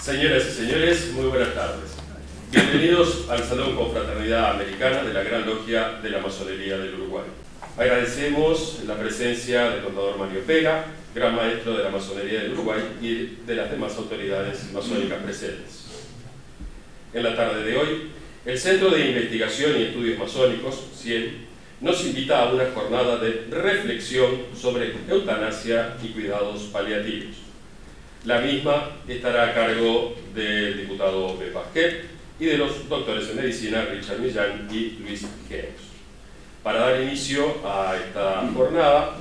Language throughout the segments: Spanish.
Señoras y señores, muy buenas tardes. Bienvenidos al Salón Confraternidad Americana de la Gran Logia de la Masonería del Uruguay. Agradecemos la presencia del contador Mario Pera, Gran Maestro de la Masonería del Uruguay, y de las demás autoridades masónicas presentes. En la tarde de hoy, el Centro de Investigación y Estudios Masónicos, CIEM, nos invita a una jornada de reflexión sobre eutanasia y cuidados paliativos. La misma estará a cargo del diputado Ope Pasquet y de los doctores en medicina Richard Millán y Luis Geos. Para dar inicio a esta jornada,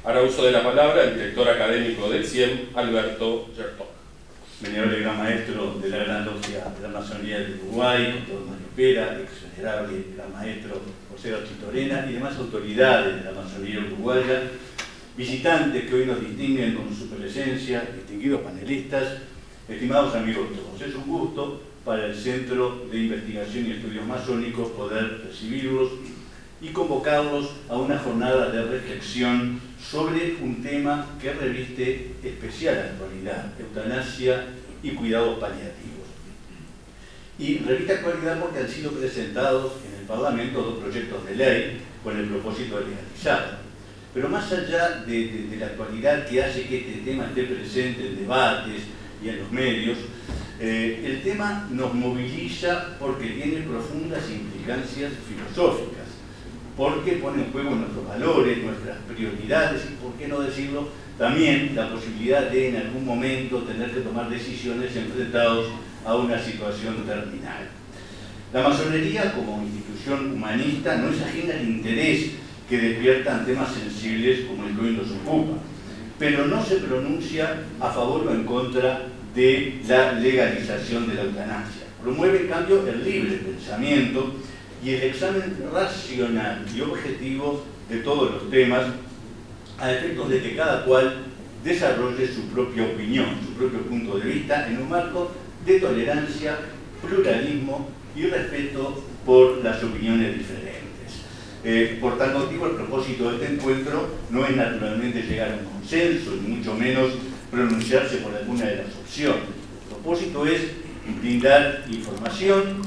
hará uso de la palabra el director académico del CIEM, Alberto Yertok. Venerable Gran Maestro de la Gran Logia de la Masonería del Uruguay, contador Mario Pera, ex venerable Gran Maestro José Chitorena y demás autoridades de la Masonería uruguaya, visitantes que hoy nos distinguen con su presencia, distinguidos panelistas, estimados amigos todos. Es un gusto para el Centro de Investigación y Estudios Masónicos poder recibirlos y convocarlos a una jornada de reflexión sobre un tema que reviste especial actualidad: eutanasia y cuidados paliativos. Y reviste actualidad porque han sido presentados en el Parlamento dos proyectos de ley con el propósito de legalizarlo. Pero más allá de la actualidad que hace que este tema esté presente en debates y en los medios, el tema nos moviliza porque tiene profundas implicancias filosóficas, porque pone en juego nuestros valores, nuestras prioridades y, por qué no decirlo, también la posibilidad de en algún momento tener que tomar decisiones enfrentados a una situación terminal. La masonería, como institución humanista, no es ajena al interés que despiertan temas sensibles como el que hoy nos ocupa, pero no se pronuncia a favor o en contra de la legalización de la eutanasia. Promueve, en cambio, el libre pensamiento y el examen racional y objetivo de todos los temas, a efectos de que cada cual desarrolle su propia opinión, su propio punto de vista, en un marco de tolerancia, pluralismo y respeto por las opiniones diferentes. Por tal motivo, el propósito de este encuentro no es naturalmente llegar a un consenso, ni mucho menos pronunciarse por alguna de las opciones. El propósito es brindar información,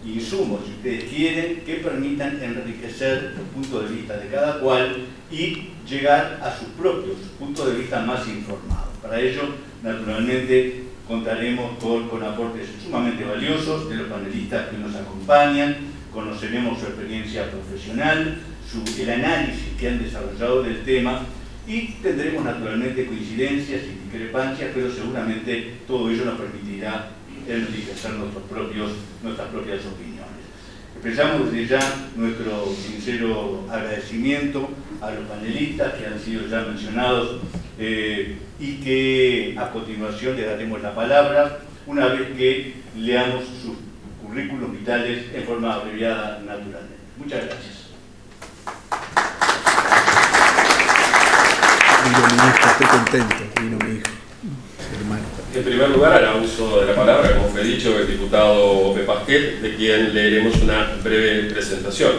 insumos, si ustedes quieren, que permitan enriquecer el punto de vista de cada cual y llegar a sus propios puntos de vista más informados. Para ello, naturalmente, contaremos con aportes sumamente valiosos de los panelistas que nos acompañan. Conoceremos su experiencia profesional, el análisis que han desarrollado del tema y tendremos naturalmente coincidencias y discrepancias, pero seguramente todo ello nos permitirá enriquecer nuestras propias opiniones. Expresamos desde ya nuestro sincero agradecimiento a los panelistas que han sido ya mencionados y que a continuación les daremos la palabra una vez que leamos sus currículos vitales en forma abreviada naturalmente. Muchas gracias. Vino mi hijo, estoy contento, vino mi hijo, hermano. En primer lugar, hará uso de la palabra, como fue dicho, el diputado Ope Pasquet, de quien leeremos una breve presentación.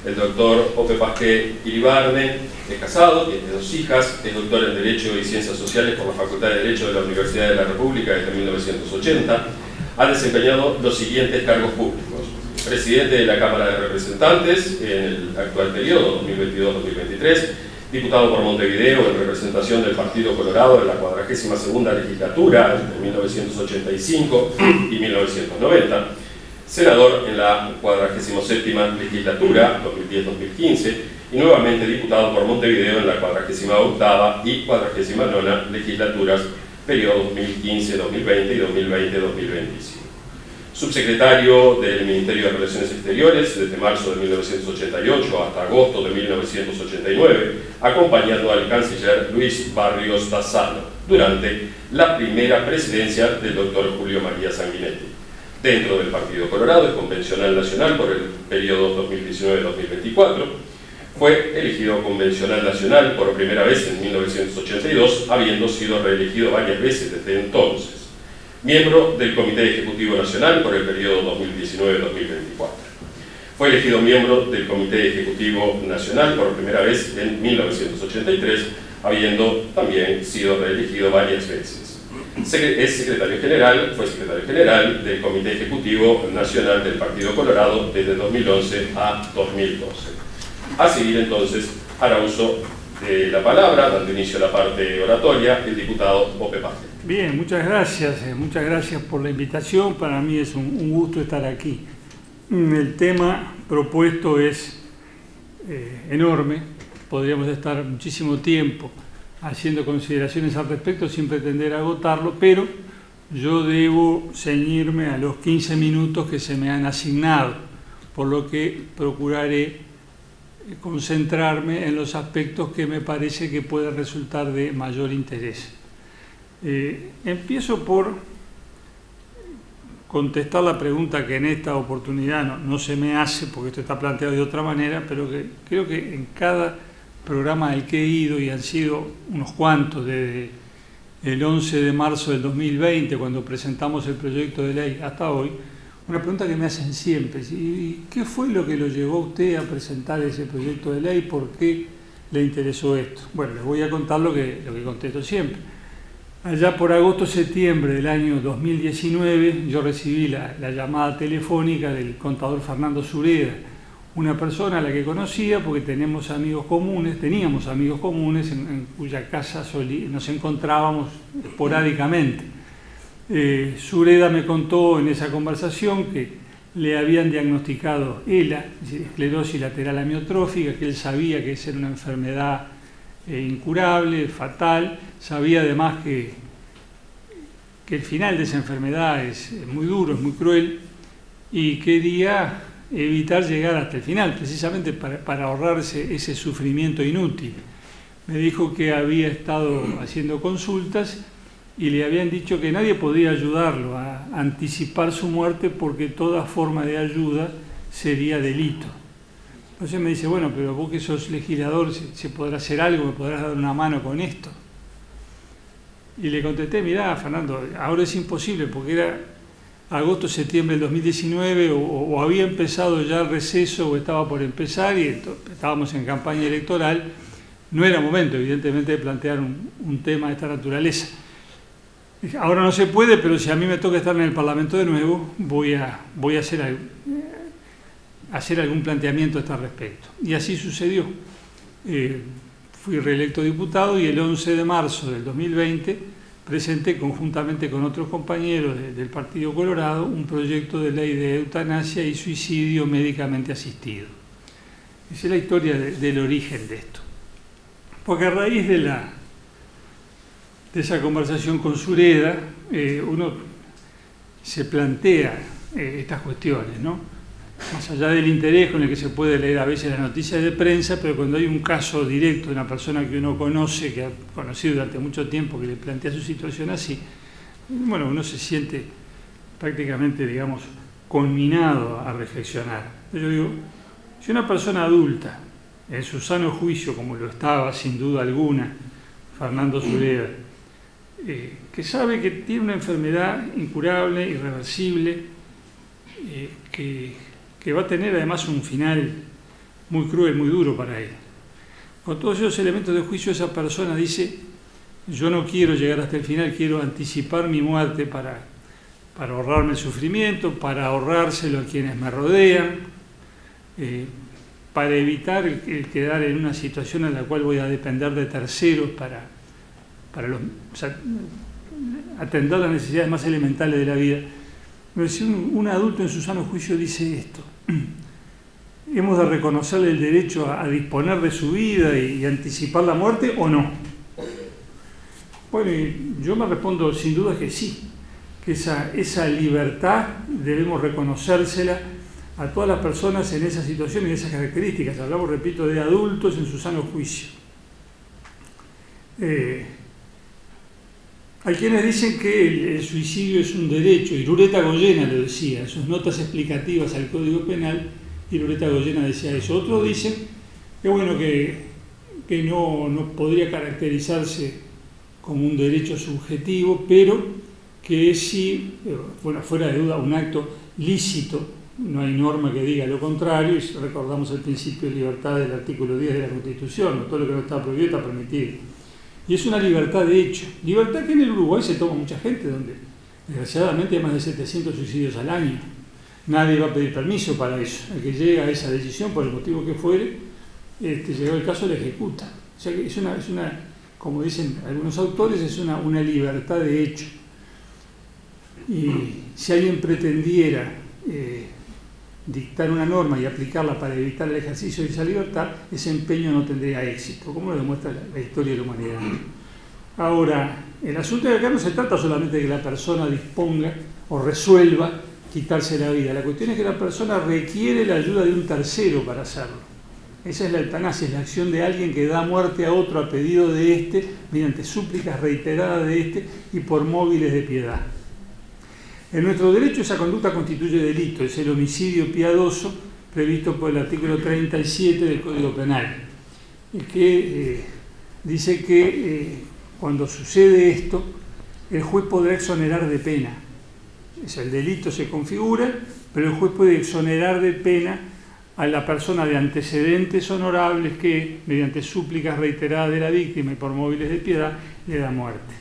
El doctor Ope Pasquet Iribarne es casado, tiene 2 hijas, es doctor en Derecho y Ciencias Sociales por la Facultad de Derecho de la Universidad de la República desde 1980. Ha desempeñado los siguientes cargos públicos: presidente de la Cámara de Representantes en el actual periodo 2022-2023, diputado por Montevideo en representación del Partido Colorado en la 42ª legislatura entre 1985 y 1990, senador en la 47ª legislatura 2010-2015 y nuevamente diputado por Montevideo en la 48ª y 49ª legislaturas periodo 2015-2020 y 2020-2025. Subsecretario del Ministerio de Relaciones Exteriores desde marzo de 1988 hasta agosto de 1989, acompañando al canciller Luis Barrios Bassano durante la primera presidencia del doctor Julio María Sanguinetti. Dentro del Partido Colorado es convencional nacional por el periodo 2019-2024. Fue elegido convencional nacional por primera vez en 1982, habiendo sido reelegido varias veces desde entonces. Miembro del Comité Ejecutivo Nacional por el periodo 2019-2024. Fue elegido miembro del Comité Ejecutivo Nacional por primera vez en 1983, habiendo también sido reelegido varias veces. fue secretario general del Comité Ejecutivo Nacional del Partido Colorado desde 2011 a 2012. A seguir entonces, hará uso de la palabra, dando inicio a la parte oratoria, el diputado Ope Pasquet. Bien, muchas gracias por la invitación. Para mí es un gusto estar aquí. El tema propuesto es enorme, podríamos estar muchísimo tiempo haciendo consideraciones al respecto sin pretender agotarlo, pero yo debo ceñirme a los 15 minutos que se me han asignado, por lo que procuraré concentrarme en los aspectos que me parece que pueden resultar de mayor interés. Empiezo por contestar la pregunta que en esta oportunidad no se me hace, porque esto está planteado de otra manera, pero que creo que en cada programa al que he ido, y han sido unos cuantos desde el 11 de marzo del 2020, cuando presentamos el proyecto de ley, hasta hoy, una pregunta que me hacen siempre: ¿y qué fue lo que lo llevó a usted a presentar ese proyecto de ley? ¿Por qué le interesó esto? Bueno, les voy a contar lo que contesto siempre. Allá por agosto-septiembre del año 2019, yo recibí la llamada telefónica del contador Fernando Sureda, una persona a la que conocía porque teníamos amigos comunes en cuya casa nos encontrábamos esporádicamente. Sureda me contó en esa conversación que le habían diagnosticado ELA, esclerosis lateral amiotrófica, que él sabía que esa era una enfermedad incurable, fatal. Sabía además que el final de esa enfermedad es muy duro, es muy cruel, y quería evitar llegar hasta el final, precisamente para ahorrarse ese sufrimiento inútil. Me dijo que había estado haciendo consultas y le habían dicho que nadie podía ayudarlo a anticipar su muerte porque toda forma de ayuda sería delito. Entonces me dice: bueno, pero vos que sos legislador, ¿se podrá hacer algo? ¿Me podrás dar una mano con esto? Y le contesté: mirá, Fernando, ahora es imposible porque era agosto-septiembre del 2019 o había empezado ya el receso o estaba por empezar y estábamos en campaña electoral. No era momento, evidentemente, de plantear un tema de esta naturaleza. Ahora no se puede, pero si a mí me toca estar en el Parlamento de nuevo, voy a hacer algún planteamiento a este respecto. Y así sucedió. Fui reelecto diputado y el 11 de marzo del 2020 presenté conjuntamente con otros compañeros del Partido Colorado un proyecto de ley de eutanasia y suicidio médicamente asistido. Esa es la historia del origen de esto. Porque a raíz de esa conversación con Sureda, uno se plantea estas cuestiones, ¿no? Más allá del interés con el que se puede leer a veces las noticias de prensa, pero cuando hay un caso directo de una persona que uno conoce, que ha conocido durante mucho tiempo, que le plantea su situación así, bueno, uno se siente prácticamente, digamos, conminado a reflexionar. Yo digo, si una persona adulta, en su sano juicio, como lo estaba sin duda alguna Fernando Sureda, que sabe que tiene una enfermedad incurable, irreversible, que va a tener además un final muy cruel, muy duro para él. Con todos esos elementos de juicio, esa persona dice: yo no quiero llegar hasta el final, quiero anticipar mi muerte para ahorrarme el sufrimiento, para ahorrárselo a quienes me rodean, para evitar el quedar en una situación en la cual voy a depender de terceros para atender las necesidades más elementales de la vida. Pero si un adulto en su sano juicio dice esto, ¿hemos de reconocerle el derecho a disponer de su vida y anticipar la muerte o no? Bueno, yo me respondo sin duda que sí, que esa libertad debemos reconocérsela a todas las personas en esa situación y en esas características. Hablamos, repito, de adultos en su sano juicio. Hay quienes dicen que el suicidio es un derecho, y Lureta Goyena lo decía en sus notas explicativas al Código Penal, y Lureta Goyena decía eso. Otros dicen que bueno, que no podría caracterizarse como un derecho subjetivo, pero que sí, bueno, fuera de duda, un acto lícito. No hay norma que diga lo contrario, y recordamos el principio de libertad del artículo 10 de la Constitución: todo lo que no está prohibido está permitido. Y es una libertad de hecho. Libertad que en el Uruguay se toma mucha gente, donde desgraciadamente hay más de 700 suicidios al año. Nadie va a pedir permiso para eso. El que llega a esa decisión, por el motivo que fuere, llegó el caso, la ejecuta. O sea que es una, como dicen algunos autores, es una libertad de hecho. Y si alguien pretendiera dictar una norma y aplicarla para evitar el ejercicio de esa libertad, ese empeño no tendría éxito, como lo demuestra la historia de la humanidad. Ahora, el asunto de acá no se trata solamente de que la persona disponga o resuelva quitarse la vida. La cuestión es que la persona requiere la ayuda de un tercero para hacerlo. Esa es la eutanasia, es la acción de alguien que da muerte a otro a pedido de éste, mediante súplicas reiteradas de éste y por móviles de piedad. En nuestro derecho esa conducta constituye delito, es el homicidio piadoso previsto por el artículo 37 del Código Penal, que dice que cuando sucede esto, el juez podrá exonerar de pena. El delito se configura, pero el juez puede exonerar de pena a la persona de antecedentes honorables que, mediante súplicas reiteradas de la víctima y por móviles de piedad, le da muerte.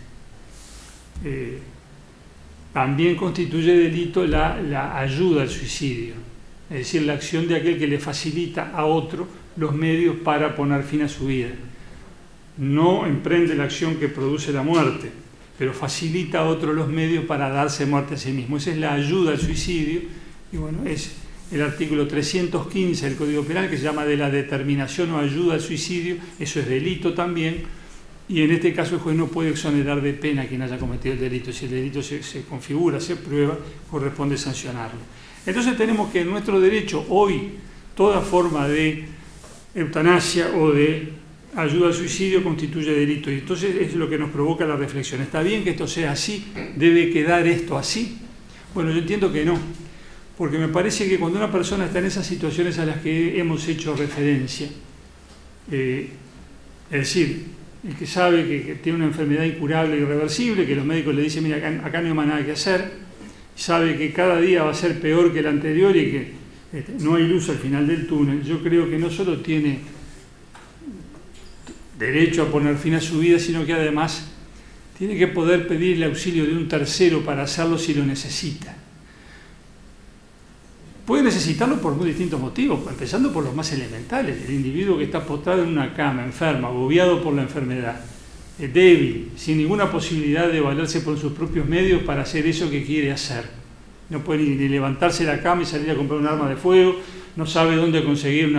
También constituye delito la ayuda al suicidio, es decir, la acción de aquel que le facilita a otro los medios para poner fin a su vida. No emprende la acción que produce la muerte, pero facilita a otro los medios para darse muerte a sí mismo. Esa es la ayuda al suicidio, y bueno, es el artículo 315 del Código Penal, que se llama de la determinación o ayuda al suicidio. Eso es delito también. Y en este caso el juez no puede exonerar de pena a quien haya cometido el delito. Si el delito se configura, se prueba, corresponde sancionarlo. Entonces tenemos que en nuestro derecho hoy toda forma de eutanasia o de ayuda al suicidio constituye delito. Y entonces es lo que nos provoca la reflexión. ¿Está bien que esto sea así? ¿Debe quedar esto así? Bueno, yo entiendo que no. Porque me parece que cuando una persona está en esas situaciones a las que hemos hecho referencia, es decir, el que sabe que tiene una enfermedad incurable e irreversible, que los médicos le dicen, mira, acá no hay más nada que hacer, sabe que cada día va a ser peor que el anterior y que no hay luz al final del túnel, yo creo que no solo tiene derecho a poner fin a su vida, sino que además tiene que poder pedir el auxilio de un tercero para hacerlo si lo necesita. Puede necesitarlo por muy distintos motivos, empezando por los más elementales. El individuo que está postrado en una cama, enfermo, agobiado por la enfermedad, débil, sin ninguna posibilidad de valerse por sus propios medios para hacer eso que quiere hacer. No puede ni levantarse de la cama y salir a comprar un arma de fuego, no sabe dónde conseguir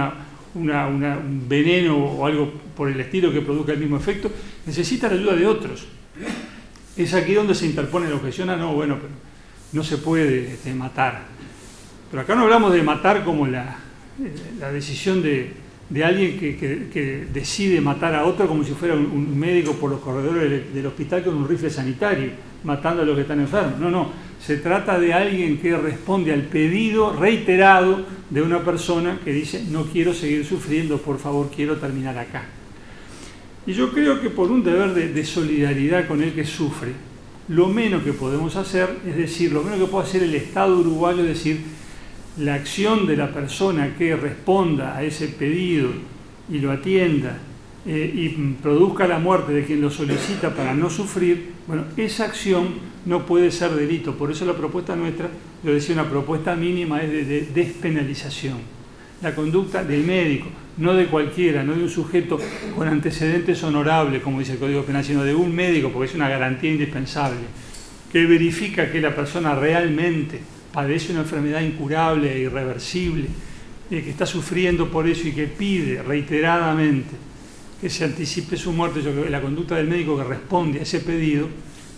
un veneno o algo por el estilo que produzca el mismo efecto, necesita la ayuda de otros. Es aquí donde se interpone la objeción, no, bueno, pero no se puede matar. Pero acá no hablamos de matar como la decisión de alguien que decide matar a otro como si fuera un médico por los corredores del hospital con un rifle sanitario, matando a los que están enfermos. No, se trata de alguien que responde al pedido reiterado de una persona que dice, no quiero seguir sufriendo, por favor, quiero terminar acá. Y yo creo que por un deber de solidaridad con el que sufre, lo menos que podemos hacer, es decir, lo menos que puede hacer el Estado uruguayo, es decir, la acción de la persona que responda a ese pedido y lo atienda y produzca la muerte de quien lo solicita para no sufrir, bueno, esa acción no puede ser delito. Por eso la propuesta nuestra, yo decía, una propuesta mínima es de despenalización. La conducta del médico, no de cualquiera, no de un sujeto con antecedentes honorables, como dice el Código Penal, sino de un médico, porque es una garantía indispensable, que verifica que la persona realmente padece una enfermedad incurable e irreversible, que está sufriendo por eso y que pide reiteradamente que se anticipe su muerte. Yo creo que la conducta del médico que responde a ese pedido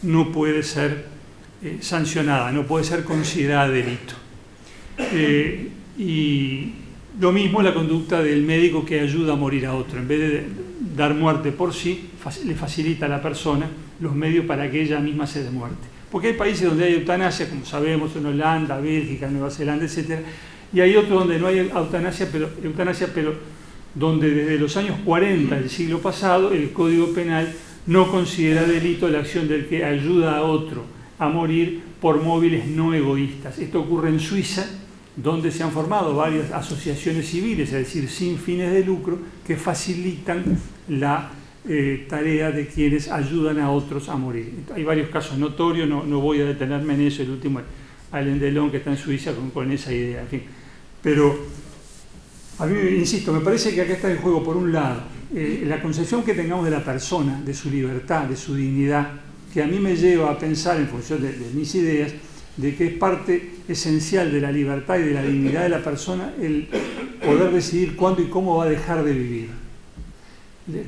no puede ser sancionada, no puede ser considerada delito. Y lo mismo la conducta del médico que ayuda a morir a otro. En vez de dar muerte por sí, le facilita a la persona los medios para que ella misma se dé muerte. Porque hay países donde hay eutanasia, como sabemos, en Holanda, Bélgica, Nueva Zelanda, etc. Y hay otros donde no hay eutanasia, pero donde desde los años 40 del siglo pasado el Código Penal no considera delito la acción del que ayuda a otro a morir por móviles no egoístas. Esto ocurre en Suiza, donde se han formado varias asociaciones civiles, es decir, sin fines de lucro, que facilitan la tarea de quienes ayudan a otros a morir. Hay varios casos notorios, no voy a detenerme en eso, el último, Alain Delon, que está en Suiza con esa idea, en fin. Pero a mí, insisto, me parece que acá está en juego, por un lado, la concepción que tengamos de la persona, de su libertad, de su dignidad, que a mí me lleva a pensar, en función de mis ideas, de que es parte esencial de la libertad y de la dignidad de la persona el poder decidir cuándo y cómo va a dejar de vivir.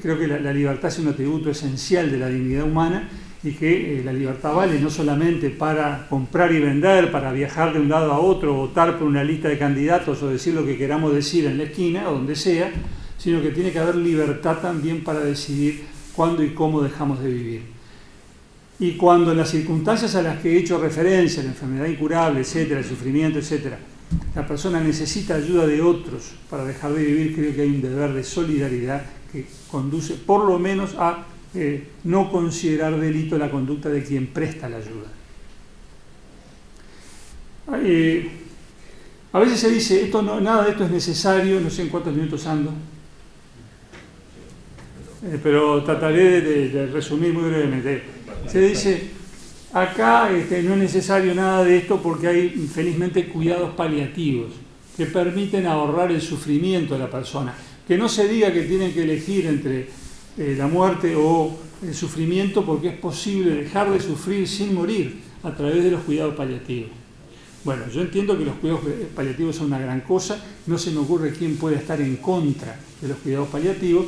Creo que la libertad es un atributo esencial de la dignidad humana y que la libertad vale no solamente para comprar y vender, para viajar de un lado a otro, votar por una lista de candidatos o decir lo que queramos decir en la esquina o donde sea, sino que tiene que haber libertad también para decidir cuándo y cómo dejamos de vivir. Y cuando en las circunstancias a las que he hecho referencia, la enfermedad incurable, etcétera, el sufrimiento, etcétera, la persona necesita ayuda de otros para dejar de vivir, creo que hay un deber de solidaridad que conduce por lo menos a no considerar delito la conducta de quien presta la ayuda. A veces se dice, nada de esto es necesario, no sé en cuántos minutos ando, pero trataré de resumir muy brevemente. Se dice, acá no es necesario nada de esto porque hay felizmente cuidados paliativos que permiten ahorrar el sufrimiento de la persona. Que no se diga que tienen que elegir entre la muerte o el sufrimiento, porque es posible dejar de sufrir sin morir a través de los cuidados paliativos. Bueno, yo entiendo que los cuidados paliativos son una gran cosa, no se me ocurre quién pueda estar en contra de los cuidados paliativos.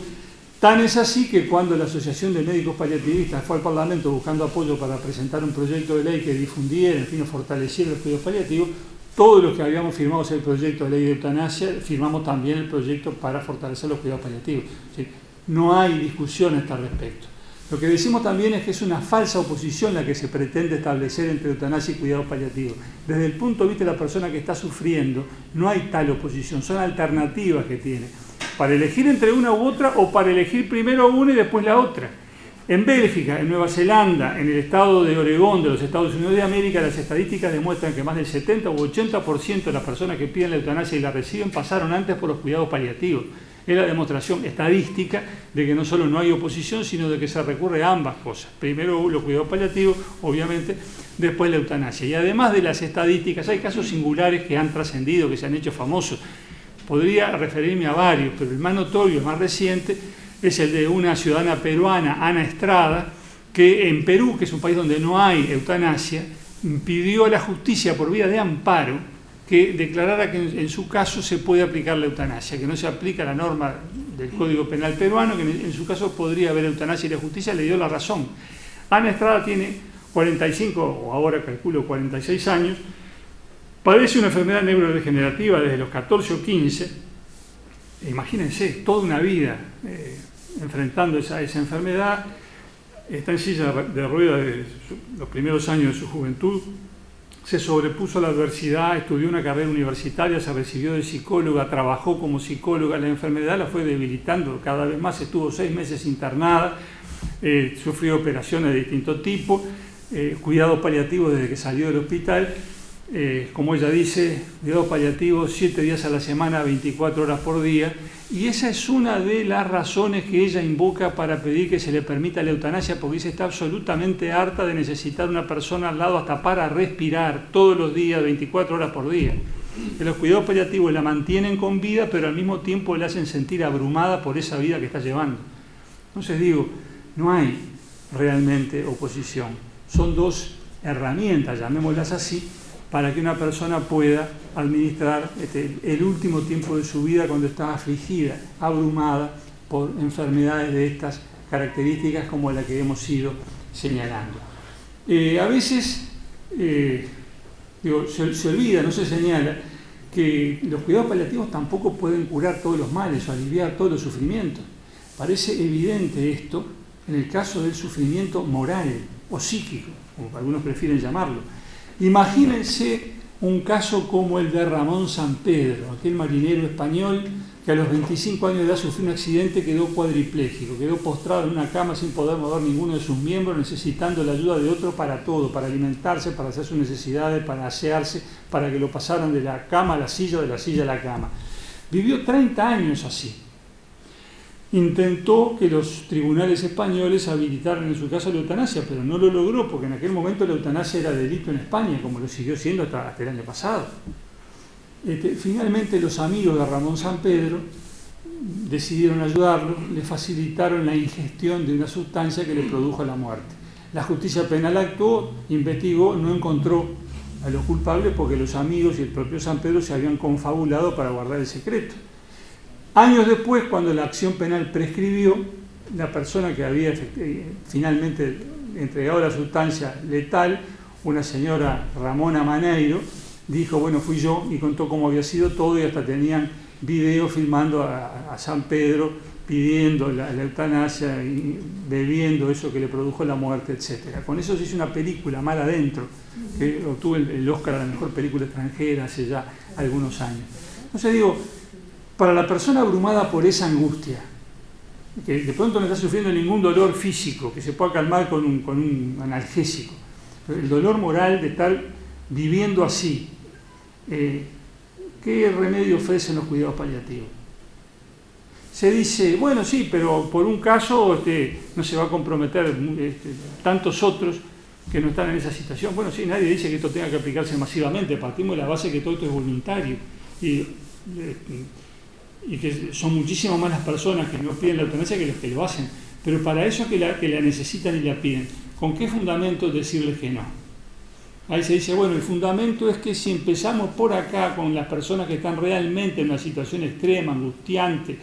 Tan es así que cuando la Asociación de Médicos Paliativistas fue al Parlamento buscando apoyo para presentar un proyecto de ley que difundiera, en fin, fortaleciera los cuidados paliativos, todos los que habíamos firmado el proyecto de ley de eutanasia, firmamos también el proyecto para fortalecer los cuidados paliativos. ¿Sí? No hay discusión a este respecto. Lo que decimos también es que es una falsa oposición la que se pretende establecer entre eutanasia y cuidados paliativos. Desde el punto de vista de la persona que está sufriendo, no hay tal oposición, son alternativas que tiene, para elegir entre una u otra o para elegir primero una y después la otra. En Bélgica, en Nueva Zelanda, en el estado de Oregón de los Estados Unidos de América, las estadísticas demuestran que más del 70 u 80% de las personas que piden la eutanasia y la reciben pasaron antes por los cuidados paliativos. Es la demostración estadística de que no solo no hay oposición, sino de que se recurre a ambas cosas. Primero los cuidados paliativos, obviamente, después la eutanasia. Y además de las estadísticas, hay casos singulares que han trascendido, que se han hecho famosos. Podría referirme a varios, pero el más notorio, el más reciente, es el de una ciudadana peruana, Ana Estrada, que en Perú, que es un país donde no hay eutanasia, pidió a la justicia por vía de amparo que declarara que en su caso se puede aplicar la eutanasia, que no se aplica la norma del Código Penal peruano, que en su caso podría haber eutanasia, y la justicia le dio la razón. Ana Estrada tiene 45, o ahora calculo 46 años, padece una enfermedad neurodegenerativa desde los 14 o 15, imagínense, toda una vida enfrentando esa enfermedad, está en silla de ruedas desde los primeros años de su juventud, se sobrepuso a la adversidad, estudió una carrera universitaria, se recibió de psicóloga, trabajó como psicóloga, la enfermedad la fue debilitando cada vez más, estuvo 6 meses internada, sufrió operaciones de distinto tipo, cuidado paliativo desde que salió del hospital, como ella dice, cuidados paliativos 7 días a la semana, 24 horas por día, y esa es una de las razones que ella invoca para pedir que se le permita la eutanasia, porque ella está absolutamente harta de necesitar una persona al lado hasta para respirar todos los días, 24 horas por día. Que los cuidados paliativos la mantienen con vida, pero al mismo tiempo la hacen sentir abrumada por esa vida que está llevando. Entonces digo, no hay realmente oposición, son dos herramientas, llamémoslas así, para que una persona pueda administrar el último tiempo de su vida cuando está afligida, abrumada por enfermedades de estas características como la que hemos ido señalando. A veces se olvida, no se señala, que los cuidados paliativos tampoco pueden curar todos los males o aliviar todos los sufrimientos. Parece evidente esto en el caso del sufrimiento moral o psíquico, como algunos prefieren llamarlo. Imagínense un caso como el de Ramón Sampedro, aquel marinero español que a los 25 años de edad sufrió un accidente, quedó cuadripléjico, quedó postrado en una cama sin poder mover ninguno de sus miembros, necesitando la ayuda de otro para todo, para alimentarse, para hacer sus necesidades, para asearse, para que lo pasaran de la cama a la silla, de la silla a la cama. Vivió 30 años así. intentó que los tribunales españoles habilitaran en su caso la eutanasia, pero no lo logró porque en aquel momento la eutanasia era delito en España, como lo siguió siendo hasta el año pasado. Finalmente los amigos de Ramón Sampedro decidieron ayudarlo, le facilitaron la ingestión de una sustancia que le produjo la muerte. La justicia penal actuó, investigó, no encontró a los culpables porque los amigos y el propio Sampedro se habían confabulado para guardar el secreto. Años después, cuando la acción penal prescribió, la persona que había finalmente entregado la sustancia letal, una señora Ramona Maneiro, dijo, bueno, fui yo, y contó cómo había sido todo, y hasta tenían video filmando a Sampedro pidiendo la eutanasia y bebiendo eso que le produjo la muerte, etc. Con eso se hizo una película, Mar Adentro, que obtuvo el Oscar a la mejor película extranjera hace ya algunos años. Entonces digo, para la persona abrumada por esa angustia, que de pronto no está sufriendo ningún dolor físico, que se pueda calmar con un analgésico, pero el dolor moral de estar viviendo así, ¿qué remedio ofrecen los cuidados paliativos? Se dice, bueno, sí, pero por un caso no se va a comprometer tantos otros que no están en esa situación. Bueno, sí, nadie dice que esto tenga que aplicarse masivamente, partimos de la base que todo esto es voluntario y que son muchísimas más las personas que no piden la eutanasia que los que lo hacen, pero para eso que la necesitan y la piden, ¿con qué fundamento decirles que no? Ahí se dice, bueno, el fundamento es que si empezamos por acá con las personas que están realmente en una situación extrema, angustiante,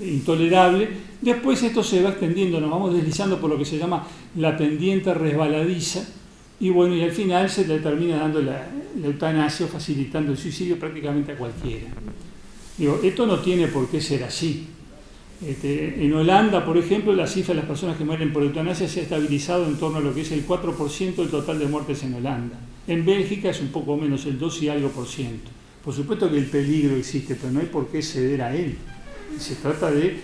intolerable, después esto se va extendiendo, nos vamos deslizando por lo que se llama la pendiente resbaladiza, y bueno, y al final se le termina dando la eutanasia, facilitando el suicidio prácticamente a cualquiera. Digo, esto no tiene por qué ser así. En Holanda, por ejemplo, la cifra de las personas que mueren por eutanasia se ha estabilizado en torno a lo que es el 4% del total de muertes en Holanda. En Bélgica es un poco menos, el 2 y algo por ciento. Por supuesto que el peligro existe, pero no hay por qué ceder a él. Se trata de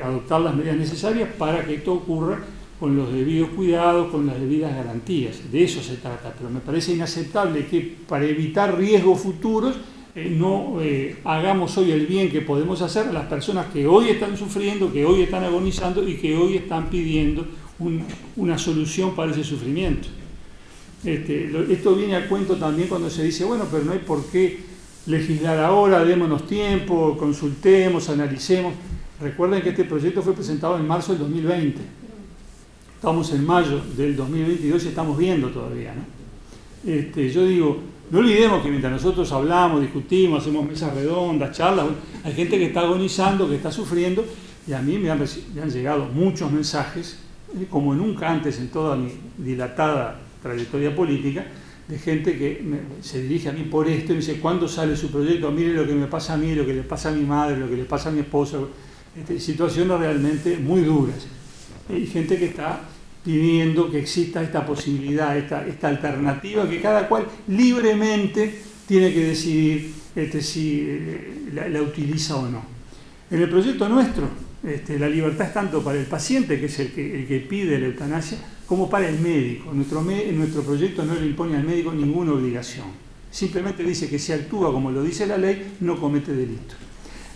adoptar las medidas necesarias para que esto ocurra con los debidos cuidados, con las debidas garantías. De eso se trata, pero me parece inaceptable que para evitar riesgos futuros no hagamos hoy el bien que podemos hacer a las personas que hoy están sufriendo, que hoy están agonizando y que hoy están pidiendo una solución para ese sufrimiento. Esto viene a cuento también cuando se dice, bueno, pero no hay por qué legislar ahora, démonos tiempo, consultemos, analicemos. Recuerden que este proyecto fue presentado en marzo del 2020. Estamos en mayo del 2022 y estamos viendo todavía, ¿no? Yo digo, no olvidemos que mientras nosotros hablamos, discutimos, hacemos mesas redondas, charlas, hay gente que está agonizando, que está sufriendo, y a mí me han llegado muchos mensajes, como nunca antes en toda mi dilatada trayectoria política, de gente que se dirige a mí por esto y me dice, ¿cuándo sale su proyecto? Mire lo que me pasa a mí, lo que le pasa a mi madre, lo que le pasa a mi esposa, situaciones realmente muy duras. Hay gente que está pidiendo que exista esta posibilidad, esta alternativa, que cada cual libremente tiene que decidir si la utiliza o no. En el proyecto nuestro, la libertad es tanto para el paciente, que es el que pide la eutanasia, como para el médico. Nuestro proyecto no le impone al médico ninguna obligación. Simplemente dice que si actúa como lo dice la ley, no comete delito.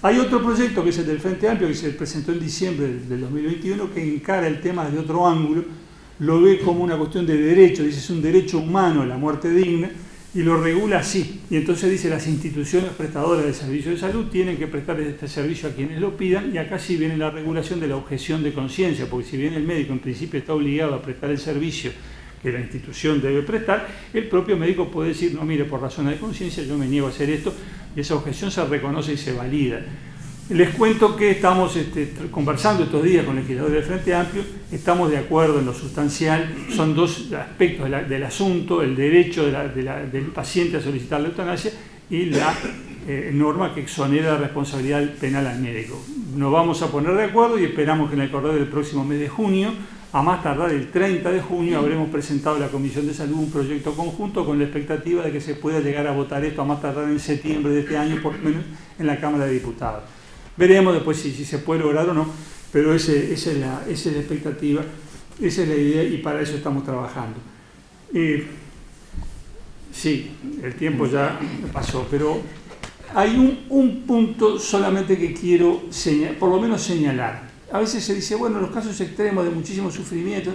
Hay otro proyecto que es el del Frente Amplio, que se presentó en diciembre del 2021, que encara el tema desde otro ángulo, lo ve como una cuestión de derecho, dice es un derecho humano la muerte digna, y lo regula así. Y entonces dice las instituciones prestadoras de servicios de salud tienen que prestar este servicio a quienes lo pidan, y acá sí viene la regulación de la objeción de conciencia, porque si bien el médico en principio está obligado a prestar el servicio que la institución debe prestar, el propio médico puede decir, no, mire, por razones de conciencia yo me niego a hacer esto, y esa objeción se reconoce y se valida. Les cuento que estamos conversando estos días con legisladores del Frente Amplio, estamos de acuerdo en lo sustancial, son dos aspectos del asunto, el derecho del paciente a solicitar la eutanasia y la norma que exonera la responsabilidad penal al médico. Nos vamos a poner de acuerdo y esperamos que en el correo del próximo mes de junio, a más tardar el 30 de junio, habremos presentado a la Comisión de Salud un proyecto conjunto con la expectativa de que se pueda llegar a votar esto a más tardar en septiembre de este año, por lo menos en la Cámara de Diputados. Veremos después si se puede lograr o no, pero esa es la expectativa, esa es la idea y para eso estamos trabajando. Sí, el tiempo ya pasó, pero Hay un punto solamente que quiero por lo menos señalar. A veces se dice, bueno, en los casos extremos de muchísimo sufrimiento,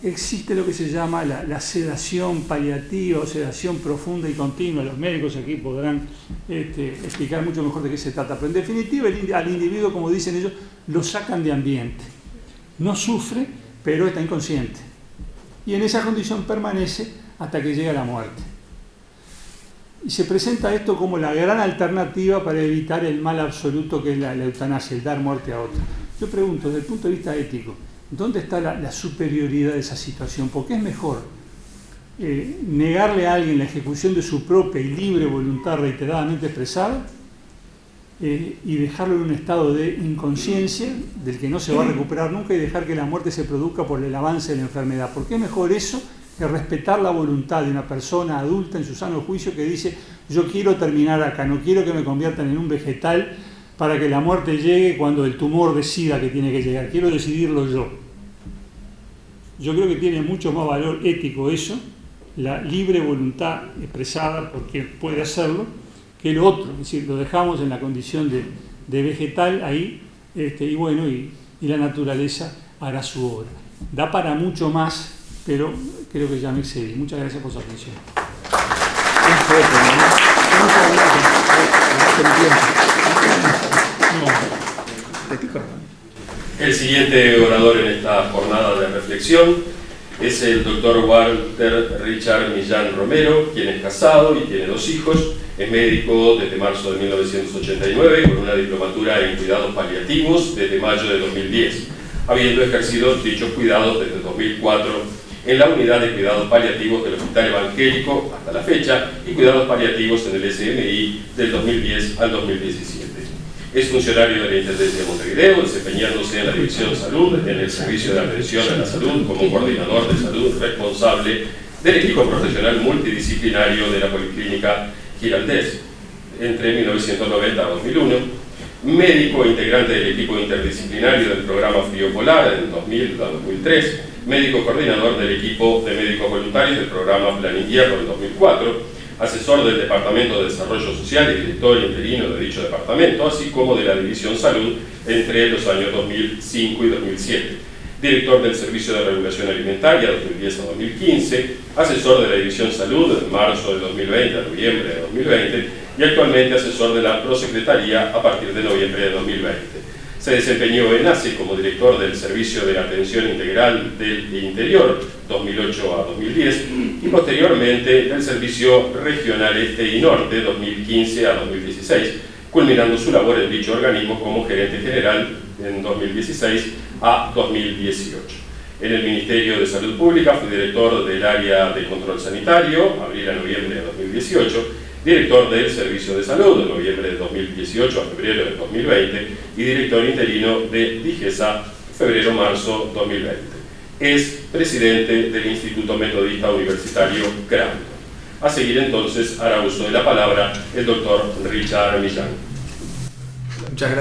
existe lo que se llama la sedación paliativa o sedación profunda y continua. Los médicos aquí podrán explicar mucho mejor de qué se trata. Pero en definitiva, al individuo, como dicen ellos, lo sacan de ambiente. No sufre, pero está inconsciente. Y en esa condición permanece hasta que llega la muerte. Y se presenta esto como la gran alternativa para evitar el mal absoluto que es la eutanasia, el dar muerte a otro. Yo pregunto, desde el punto de vista ético, ¿dónde está la superioridad de esa situación? ¿Por qué es mejor negarle a alguien la ejecución de su propia y libre voluntad reiteradamente expresada y dejarlo en un estado de inconsciencia del que no se va a recuperar nunca y dejar que la muerte se produzca por el avance de la enfermedad? ¿Por qué es mejor eso que respetar la voluntad de una persona adulta en su sano juicio que dice, yo quiero terminar acá, no quiero que me conviertan en un vegetal para que la muerte llegue cuando el tumor decida que tiene que llegar, quiero decidirlo yo? Yo creo que tiene mucho más valor ético eso, la libre voluntad expresada por quien puede hacerlo, que lo otro. Es decir, lo dejamos en la condición de vegetal ahí, y bueno, y la naturaleza hará su obra. Da para mucho más, pero creo que ya me excedí. Muchas gracias por su atención. El siguiente orador en esta jornada de reflexión es el doctor Walter Richard Millán Romero, quien es casado y tiene 2 hijos. Es médico desde marzo de 1989 con una diplomatura en cuidados paliativos desde mayo de 2010, habiendo ejercido dichos cuidados desde 2004 en la unidad de cuidados paliativos del Hospital Evangélico hasta la fecha y cuidados paliativos en el SMI del 2010 al 2017. Es funcionario de la Intendencia de Montevideo, desempeñándose en la División Salud, en el Servicio de Atención a la Salud, como coordinador de salud responsable del equipo profesional multidisciplinario de la Policlínica Giraldez entre 1990 a 2001, médico integrante del equipo interdisciplinario del programa Frío Polar en 2000 a 2003, médico coordinador del equipo de médicos voluntarios del programa Plan Invierno en 2004, asesor del Departamento de Desarrollo Social y director interino de dicho departamento, así como de la División Salud entre los años 2005 y 2007, director del Servicio de Regulación Alimentaria 2010 a 2015, asesor de la División Salud de marzo de 2020 a noviembre de 2020 y actualmente asesor de la Prosecretaría a partir de noviembre de 2020. Se desempeñó en ACE como director del Servicio de Atención Integral del Interior 2008 a 2010 y posteriormente del Servicio Regional Este y Norte 2015 a 2016, culminando su labor en dicho organismo como gerente general en 2016 a 2018. En el Ministerio de Salud Pública fue director del área de control sanitario, abril a noviembre de 2018, director del Servicio de Salud de noviembre de 2018 a febrero de 2020 y director interino de DIGESA febrero-marzo 2020. Es presidente del Instituto Metodista Universitario Grando. A seguir entonces hará uso de la palabra el doctor Richard Millán. Muchas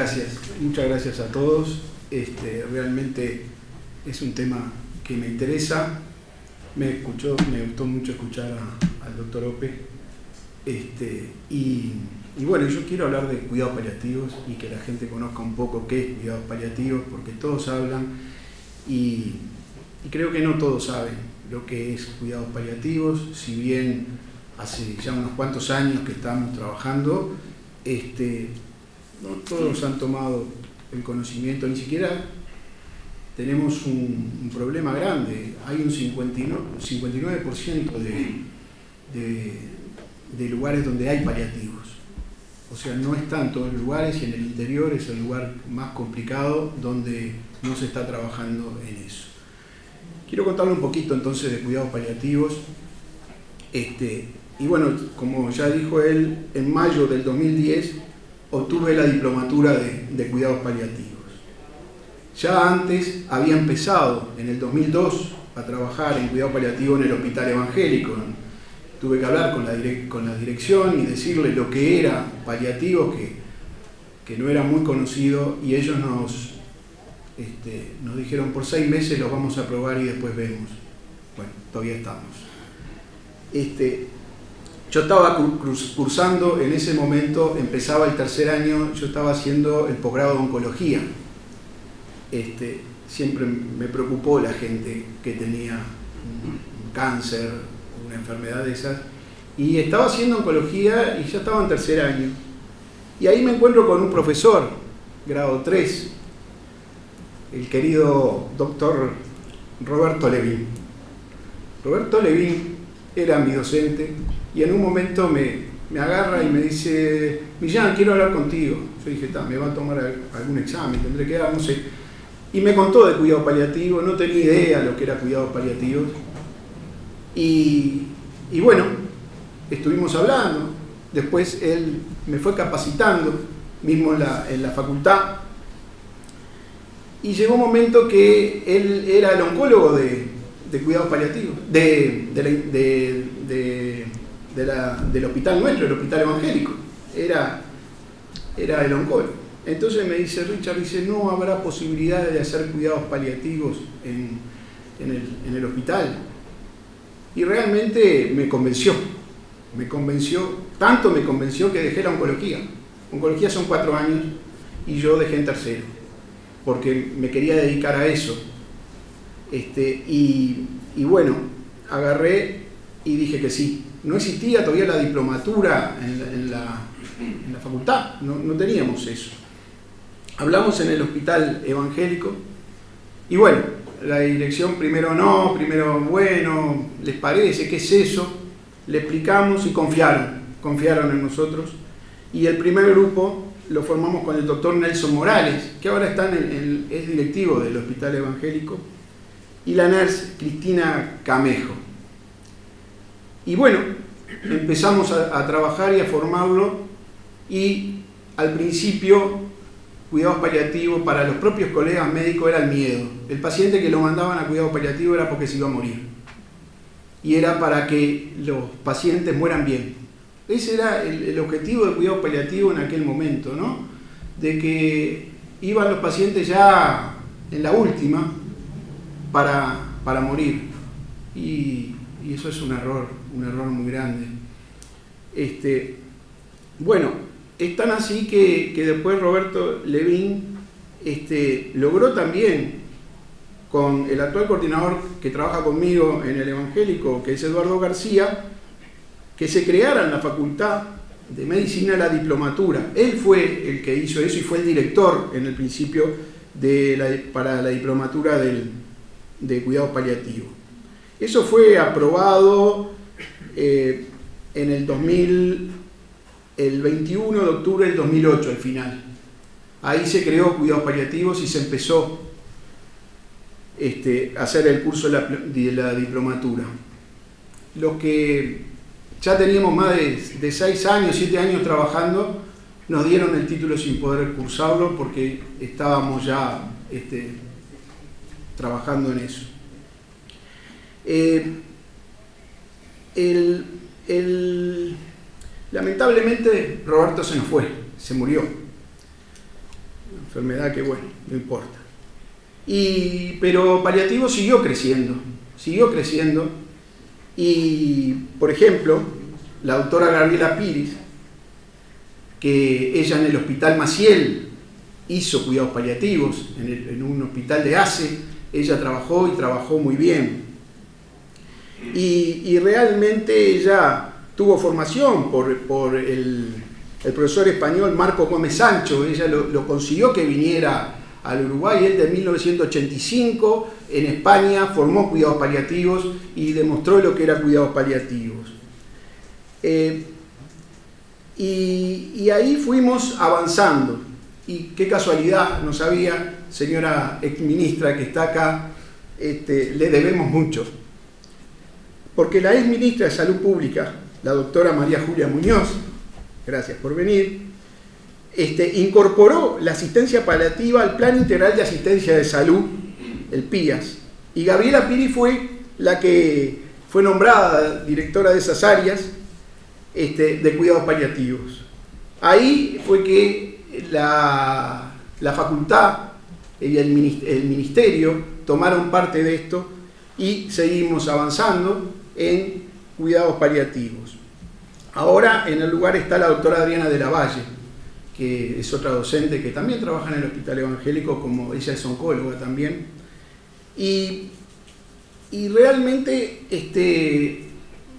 gracias a todos. Realmente es un tema que me interesa. Me gustó mucho escuchar al doctor Ope. Y bueno, yo quiero hablar de cuidados paliativos y que la gente conozca un poco qué es cuidados paliativos, porque todos hablan y creo que no todos saben lo que es cuidados paliativos, si bien hace ya unos cuantos años que estamos trabajando, no todos han tomado el conocimiento, ni siquiera tenemos un problema grande. Hay un 59% de lugares donde hay paliativos. O sea, no están todos los lugares y en el interior es el lugar más complicado donde no se está trabajando en eso. Quiero contarle un poquito entonces de cuidados paliativos. Y bueno, como ya dijo él, en mayo del 2010 obtuve la diplomatura de cuidados paliativos. Ya antes había empezado en el 2002 a trabajar en cuidado paliativo en el Hospital Evangélico. Tuve que hablar con la dirección y decirle lo que era paliativo, que no era muy conocido, y ellos nos dijeron por 6 meses los vamos a probar y después vemos. Bueno, todavía estamos. Yo estaba cursando, en ese momento empezaba el tercer año, yo estaba haciendo el posgrado de oncología. Siempre me preocupó la gente que tenía un cáncer, una enfermedad de esas, y estaba haciendo oncología y ya estaba en tercer año. Y ahí me encuentro con un profesor, grado 3, el querido doctor Roberto Levin. Roberto Levin era mi docente y en un momento me agarra y me dice: Millán, quiero hablar contigo. Yo dije: me va a tomar algún examen, tendré que dar, no sé. Y me contó de cuidado paliativo, no tenía idea lo que era cuidados paliativos. Y bueno, estuvimos hablando, después él me fue capacitando, mismo en la facultad, y llegó un momento que él era el oncólogo de cuidados paliativos, del hospital nuestro, el hospital evangélico, era el oncólogo. Entonces me dice: Richard, no habrá posibilidad de hacer cuidados paliativos en el hospital. Y realmente me convenció, tanto me convenció que dejé la oncología. Oncología son 4 años y yo dejé en tercero, porque me quería dedicar a eso. Y bueno, agarré y dije que sí. No existía todavía la diplomatura en la facultad, no teníamos eso. Hablamos en el hospital evangélico y bueno, la dirección primero bueno, ¿les parece? ¿Qué es eso? Le explicamos y confiaron en nosotros. Y el primer grupo lo formamos con el doctor Nelson Morales, que ahora es directivo del hospital evangélico, y la nurse Cristina Camejo. Y bueno, empezamos a trabajar y a formarlo, y al principio cuidados paliativos para los propios colegas médicos era el miedo. El paciente que lo mandaban a cuidados paliativos era porque se iba a morir. Y era para que los pacientes mueran bien. Ese era el objetivo de cuidados paliativos en aquel momento, ¿no? De que iban los pacientes ya en la última para morir. Y eso es un error muy grande. Bueno, es tan así que después Roberto Levin logró también, con el actual coordinador que trabaja conmigo en el evangélico, que es Eduardo García, que se creara en la Facultad de Medicina la diplomatura. Él fue el que hizo eso y fue el director en el principio para la diplomatura de cuidados paliativos. Eso fue aprobado en el 21 de octubre del 2008, al final. Ahí se creó cuidados paliativos y se empezó a hacer el curso de la diplomatura. Los que ya teníamos más de 6 años, 7 años trabajando, nos dieron el título sin poder cursarlo porque estábamos ya trabajando en eso. Lamentablemente Roberto se nos fue, se murió. Una enfermedad que bueno, no importa. Pero paliativo siguió creciendo. Y, por ejemplo, la doctora Gabriela Piris, que ella en el Hospital Maciel hizo cuidados paliativos, en un hospital de ACE, ella trabajó muy bien. Y realmente ella tuvo formación por el profesor español Marco Gómez Sancho. Ella lo consiguió que viniera al Uruguay. Él de 1985 en España formó cuidados paliativos y demostró lo que era cuidados paliativos. Y ahí fuimos avanzando. Y qué casualidad, no sabía, señora exministra que está acá, le debemos mucho. Porque la exministra de Salud Pública, la doctora María Julia Muñoz, gracias por venir, incorporó la asistencia paliativa al Plan Integral de Asistencia de Salud, el PIAS. Y Gabriela Piri fue la que fue nombrada directora de esas áreas de cuidados paliativos. Ahí fue que la facultad y el ministerio tomaron parte de esto y seguimos avanzando en cuidados paliativos. Ahora en el lugar está la doctora Adriana de la Valle, que es otra docente que también trabaja en el Hospital Evangélico, como ella es oncóloga también. Y realmente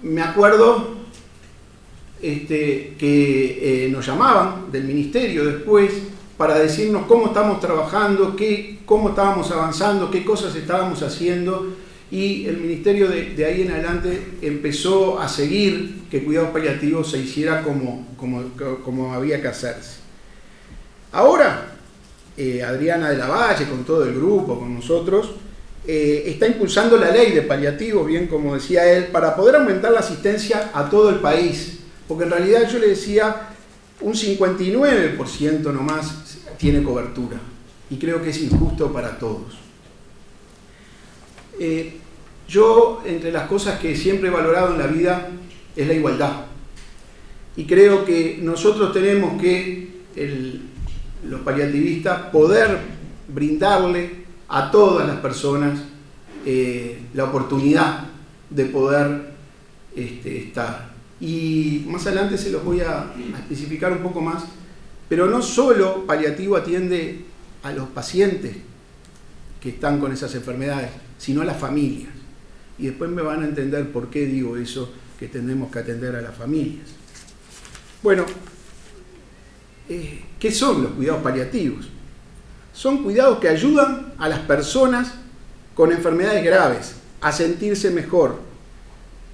me acuerdo que nos llamaban del ministerio después para decirnos cómo estamos trabajando, cómo estábamos avanzando, qué cosas estábamos haciendo, y el ministerio de ahí en adelante empezó a seguir que cuidados paliativos se hiciera como había que hacerse. Ahora, Adriana de la Valle, con todo el grupo, con nosotros, está impulsando la ley de paliativos, bien como decía él, para poder aumentar la asistencia a todo el país, porque en realidad yo le decía, un 59% nomás tiene cobertura, y creo que es injusto para todos. Yo, entre las cosas que siempre he valorado en la vida, es la igualdad. Y creo que nosotros tenemos que, los paliativistas, poder brindarle a todas las personas la oportunidad de poder estar. Y más adelante se los voy a especificar un poco más, pero no solo paliativo atiende a los pacientes que están con esas enfermedades, sino a las familias. Y después me van a entender por qué digo eso, que tenemos que atender a las familias. Bueno, ¿qué son los cuidados paliativos? Son cuidados que ayudan a las personas con enfermedades graves a sentirse mejor,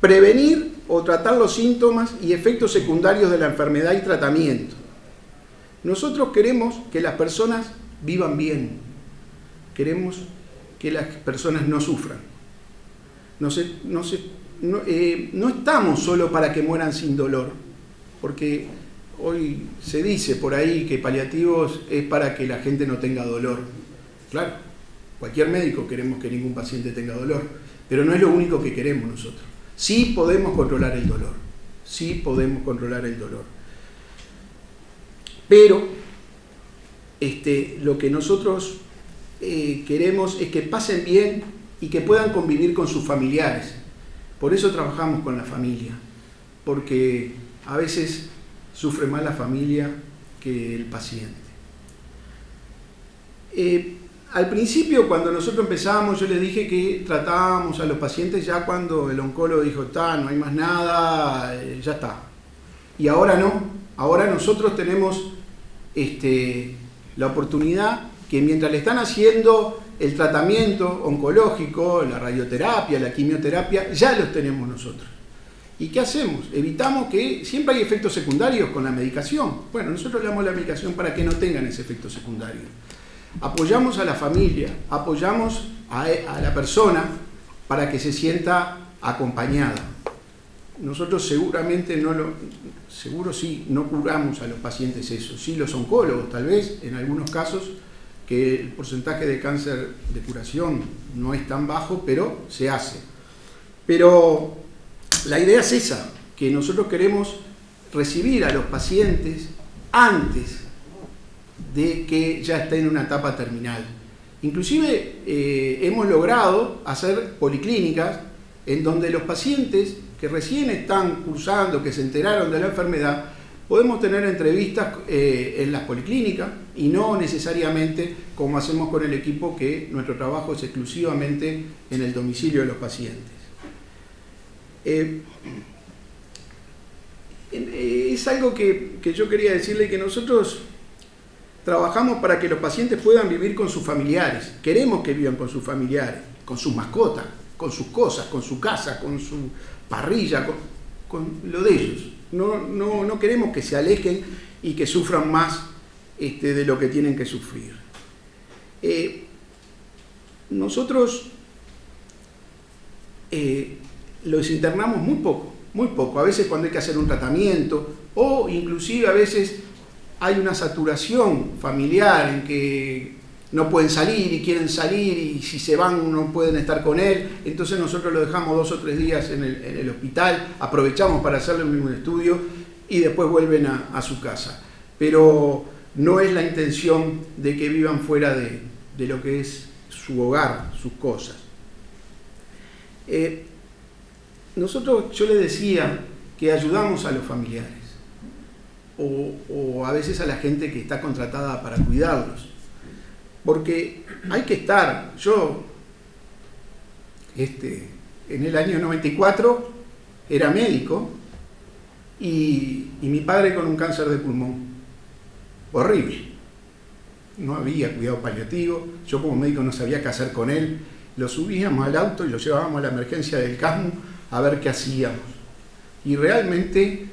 prevenir o tratar los síntomas y efectos secundarios de la enfermedad y tratamiento. Nosotros queremos que las personas vivan bien, queremos que las personas no sufran. No estamos solo para que mueran sin dolor, porque hoy se dice por ahí que paliativos es para que la gente no tenga dolor. Claro, cualquier médico queremos que ningún paciente tenga dolor, pero no es lo único que queremos nosotros. Sí podemos controlar el dolor, sí podemos controlar el dolor. Pero lo que nosotros queremos es que pasen bien y que puedan convivir con sus familiares. Por eso trabajamos con la familia, porque a veces sufre más la familia que el paciente. Al principio, cuando nosotros empezábamos, yo les dije que tratábamos a los pacientes ya cuando el oncólogo dijo, no hay más nada, ya está. Y ahora no, ahora nosotros tenemos la oportunidad que mientras le están haciendo el tratamiento oncológico, la radioterapia, la quimioterapia, ya los tenemos nosotros. ¿Y qué hacemos? Evitamos que siempre hay efectos secundarios con la medicación. Bueno, nosotros le damos la medicación para que no tengan ese efecto secundario. Apoyamos a la familia, apoyamos a la persona para que se sienta acompañada. Nosotros seguramente no curamos a los pacientes eso. Sí, los oncólogos, tal vez, en algunos casos, que el porcentaje de cáncer de curación no es tan bajo, pero se hace. Pero la idea es esa, que nosotros queremos recibir a los pacientes antes de que ya estén en una etapa terminal. Inclusive hemos logrado hacer policlínicas en donde los pacientes que recién están cursando, que se enteraron de la enfermedad, podemos tener entrevistas en las policlínicas y no necesariamente como hacemos con el equipo, que nuestro trabajo es exclusivamente en el domicilio de los pacientes. Es algo que yo quería decirle, que nosotros trabajamos para que los pacientes puedan vivir con sus familiares. Queremos que vivan con sus familiares, con sus mascotas, con sus cosas, con su casa, con su parrilla, con lo de ellos. No queremos que se alejen y que sufran más de lo que tienen que sufrir. Nosotros los internamos muy poco. A veces cuando hay que hacer un tratamiento, o inclusive a veces hay una saturación familiar en que no pueden salir y quieren salir, y si se van no pueden estar con él, entonces nosotros lo dejamos 2 o 3 días en el hospital, aprovechamos para hacerle un estudio y después vuelven a su casa. Pero no es la intención de que vivan fuera de lo que es su hogar, sus cosas. Yo les decía que ayudamos a los familiares o a veces a la gente que está contratada para cuidarlos. Porque hay que estar. Yo, en el año 94 era médico y mi padre con un cáncer de pulmón. Horrible. No había cuidado paliativo. Yo como médico no sabía qué hacer con él. Lo subíamos al auto y lo llevábamos a la emergencia del CASMU a ver qué hacíamos. Y realmente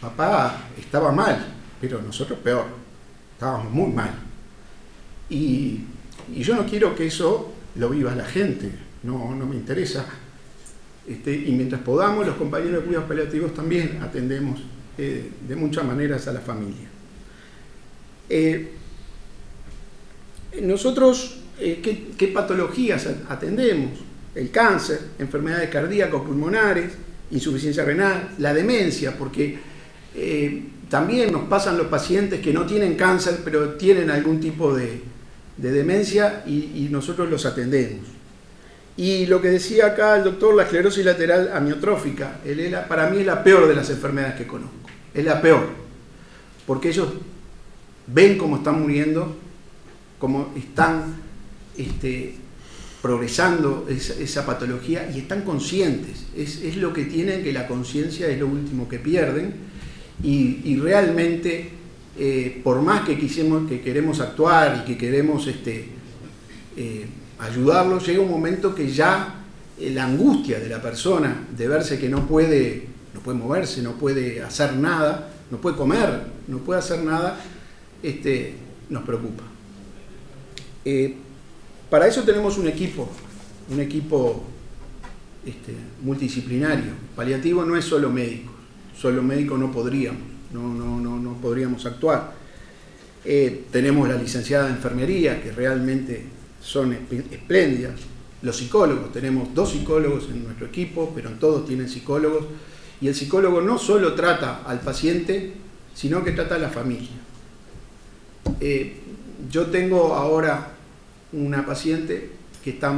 papá estaba mal, pero nosotros peor. Estábamos muy mal. Y yo no quiero que eso lo viva la gente. No me interesa. Y mientras podamos, los compañeros de cuidados paliativos también atendemos de muchas maneras a la familia. Nosotros, ¿qué patologías atendemos? El cáncer, enfermedades cardíaco-pulmonares, insuficiencia renal, la demencia, porque también nos pasan los pacientes que no tienen cáncer, pero tienen algún tipo de demencia y nosotros los atendemos. Y lo que decía acá el doctor, la esclerosis lateral amiotrófica, para mí es la peor de las enfermedades que conozco. Es la peor, porque ellos ven cómo están muriendo, cómo están progresando esa patología y están conscientes. Es lo que tienen, que la conciencia es lo último que pierden y realmente, por más que queremos actuar y que queremos ayudarlos, llega un momento que ya la angustia de la persona de verse que no puede moverse, no puede hacer nada, no puede comer, no puede hacer nada, nos preocupa. Para eso tenemos un equipo multidisciplinario. Paliativo no es solo médico no podríamos actuar. Tenemos la licenciada de enfermería, que realmente son espléndidas. Los psicólogos, tenemos 2 psicólogos en nuestro equipo, pero todos tienen psicólogos, y el psicólogo no solo trata al paciente, sino que trata a la familia. Yo tengo ahora una paciente que está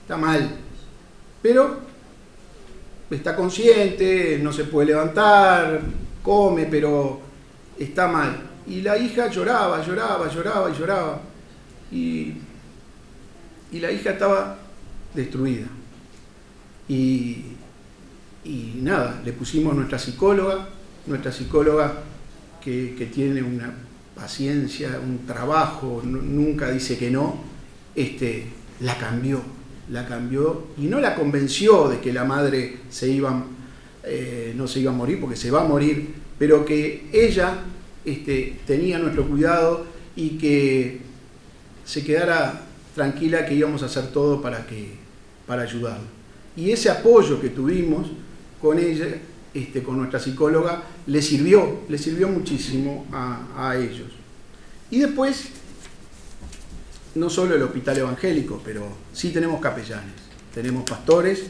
está mal, pero está consciente, no se puede levantar, come, pero está mal. Y la hija lloraba. Y la hija estaba destruida. Y nada, le pusimos nuestra psicóloga que tiene una paciencia, un trabajo, nunca dice que no, la cambió y no la convenció de que la madre no se iba a morir, porque se va a morir, pero que ella tenía nuestro cuidado y que se quedara tranquila, que íbamos a hacer todo para ayudarla. Y ese apoyo que tuvimos con ella, con nuestra psicóloga, le sirvió muchísimo a ellos. Y después, no solo el hospital evangélico, pero sí tenemos capellanes, tenemos pastores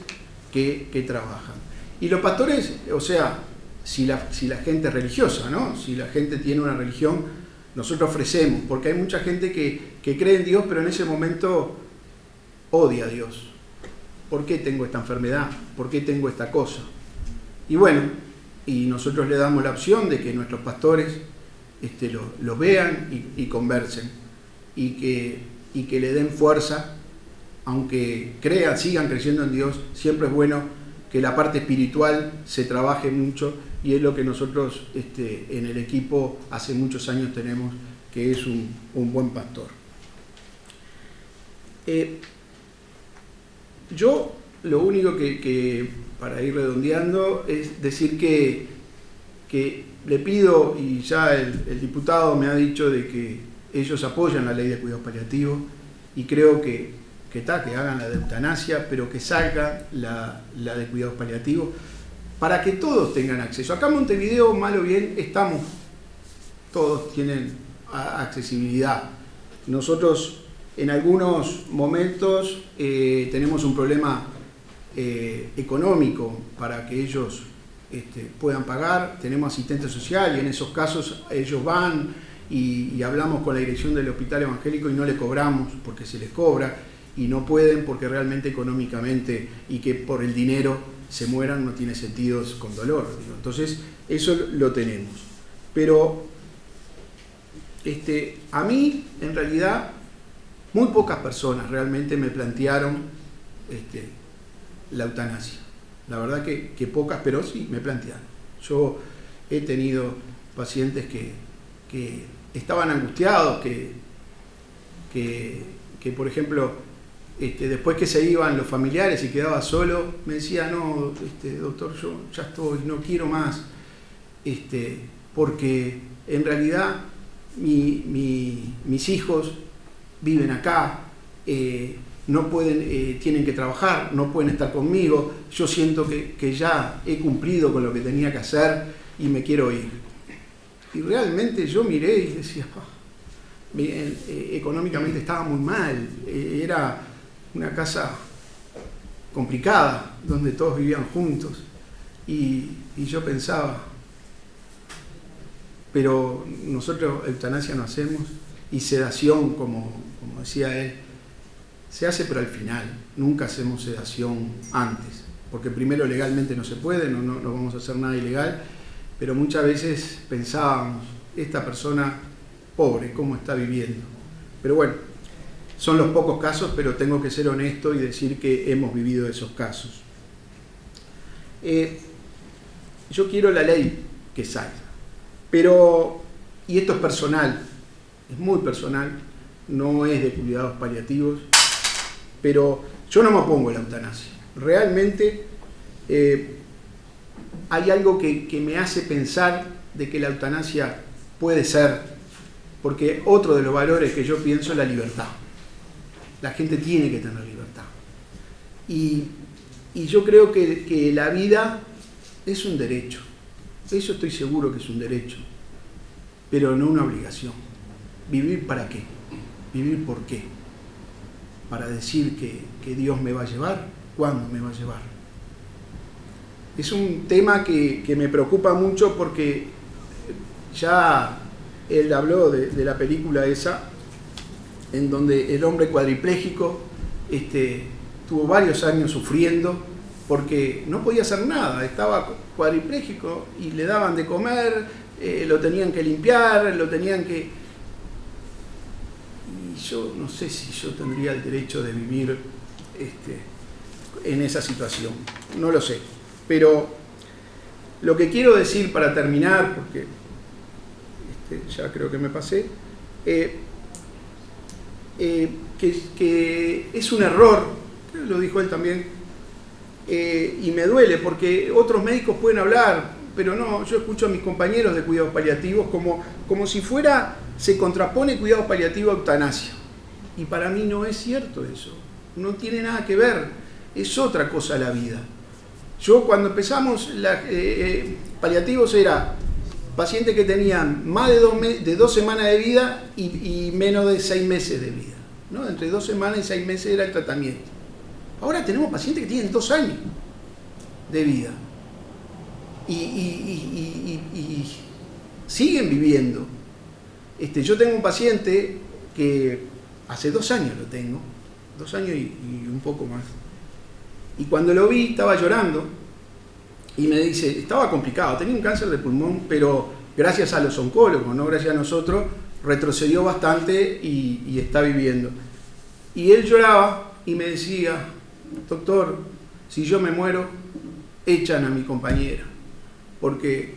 que trabajan. Y los pastores, o sea, si la gente es religiosa, ¿no? Si la gente tiene una religión, nosotros ofrecemos, porque hay mucha gente que cree en Dios, pero en ese momento odia a Dios. ¿Por qué tengo esta enfermedad? ¿Por qué tengo esta cosa? Y bueno, y nosotros le damos la opción de que nuestros pastores los vean y conversen, y que le den fuerza, aunque sigan creyendo en Dios. Siempre es bueno que la parte espiritual se trabaje mucho, y es lo que nosotros en el equipo hace muchos años tenemos, que es un buen pastor. Yo lo único que para ir redondeando es decir que le pido, y ya el diputado me ha dicho de que ellos apoyan la ley de cuidados paliativos, y creo que hagan la de eutanasia, pero que salga la de cuidados paliativos, para que todos tengan acceso. Acá en Montevideo, mal o bien, todos tienen accesibilidad. Nosotros en algunos momentos tenemos un problema económico para que ellos puedan pagar. Tenemos asistente social, y en esos casos ellos van y hablamos con la dirección del hospital evangélico y no le cobramos, porque se les cobra. y no pueden porque realmente económicamente y que por el dinero se mueran no tiene sentido con dolor. Entonces, eso lo tenemos. Pero a mí, en realidad, muy pocas personas realmente me plantearon la eutanasia. La verdad que pocas, pero sí me plantearon. Yo he tenido pacientes que estaban angustiados, que por ejemplo, después que se iban los familiares y quedaba solo, me decía, no, doctor, yo ya estoy, no quiero más, porque en realidad mis hijos viven acá, no pueden, tienen que trabajar, no pueden estar conmigo, yo siento que ya he cumplido con lo que tenía que hacer y me quiero ir. Y realmente yo miré y decía, económicamente estaba muy mal, era una casa complicada donde todos vivían juntos y yo pensaba, pero nosotros eutanasia no hacemos y sedación, como decía él, se hace pero al final, nunca hacemos sedación antes, porque primero legalmente no se puede, no vamos a hacer nada ilegal, pero muchas veces pensábamos, esta persona pobre, ¿cómo está viviendo? Pero bueno, son los pocos casos, pero tengo que ser honesto y decir que hemos vivido esos casos. Yo quiero la ley que salga, pero, y esto es personal, es muy personal, no es de cuidados paliativos, pero yo no me opongo a la eutanasia. Realmente hay algo que me hace pensar de que la eutanasia puede ser, porque otro de los valores que yo pienso es la libertad. La gente tiene que tener libertad. Y yo creo que la vida es un derecho. Eso estoy seguro que es un derecho, pero no una obligación. ¿Vivir para qué? ¿Vivir por qué? ¿Para decir que Dios me va a llevar? ¿Cuándo me va a llevar? Es un tema que me preocupa mucho porque ya él habló de la película esa, en donde el hombre cuadripléjico tuvo varios años sufriendo porque no podía hacer nada, estaba cuadripléjico y le daban de comer, lo tenían que limpiar, lo tenían que... Y yo no sé si yo tendría el derecho de vivir en esa situación, no lo sé. Pero lo que quiero decir para terminar, porque ya creo que me pasé, que es un error, lo dijo él también, y me duele porque otros médicos pueden hablar, pero no, yo escucho a mis compañeros de cuidados paliativos como si fuera, se contrapone cuidados paliativos a eutanasia. Y para mí no es cierto eso, no tiene nada que ver, es otra cosa la vida. Yo cuando empezamos, paliativos era pacientes que tenían más de 2 semanas de vida y menos de 6 meses de vida, ¿no? Entre 2 semanas y 6 meses era el tratamiento. Ahora tenemos pacientes que tienen 2 años de vida y siguen viviendo. Yo tengo un paciente que hace 2 años lo tengo, 2 años y un poco más. Y cuando lo vi estaba llorando y me dice, estaba complicado, tenía un cáncer de pulmón, pero gracias a los oncólogos, no gracias a nosotros, retrocedió bastante y está viviendo. Y él lloraba y me decía, doctor, si yo me muero, echan a mi compañera, porque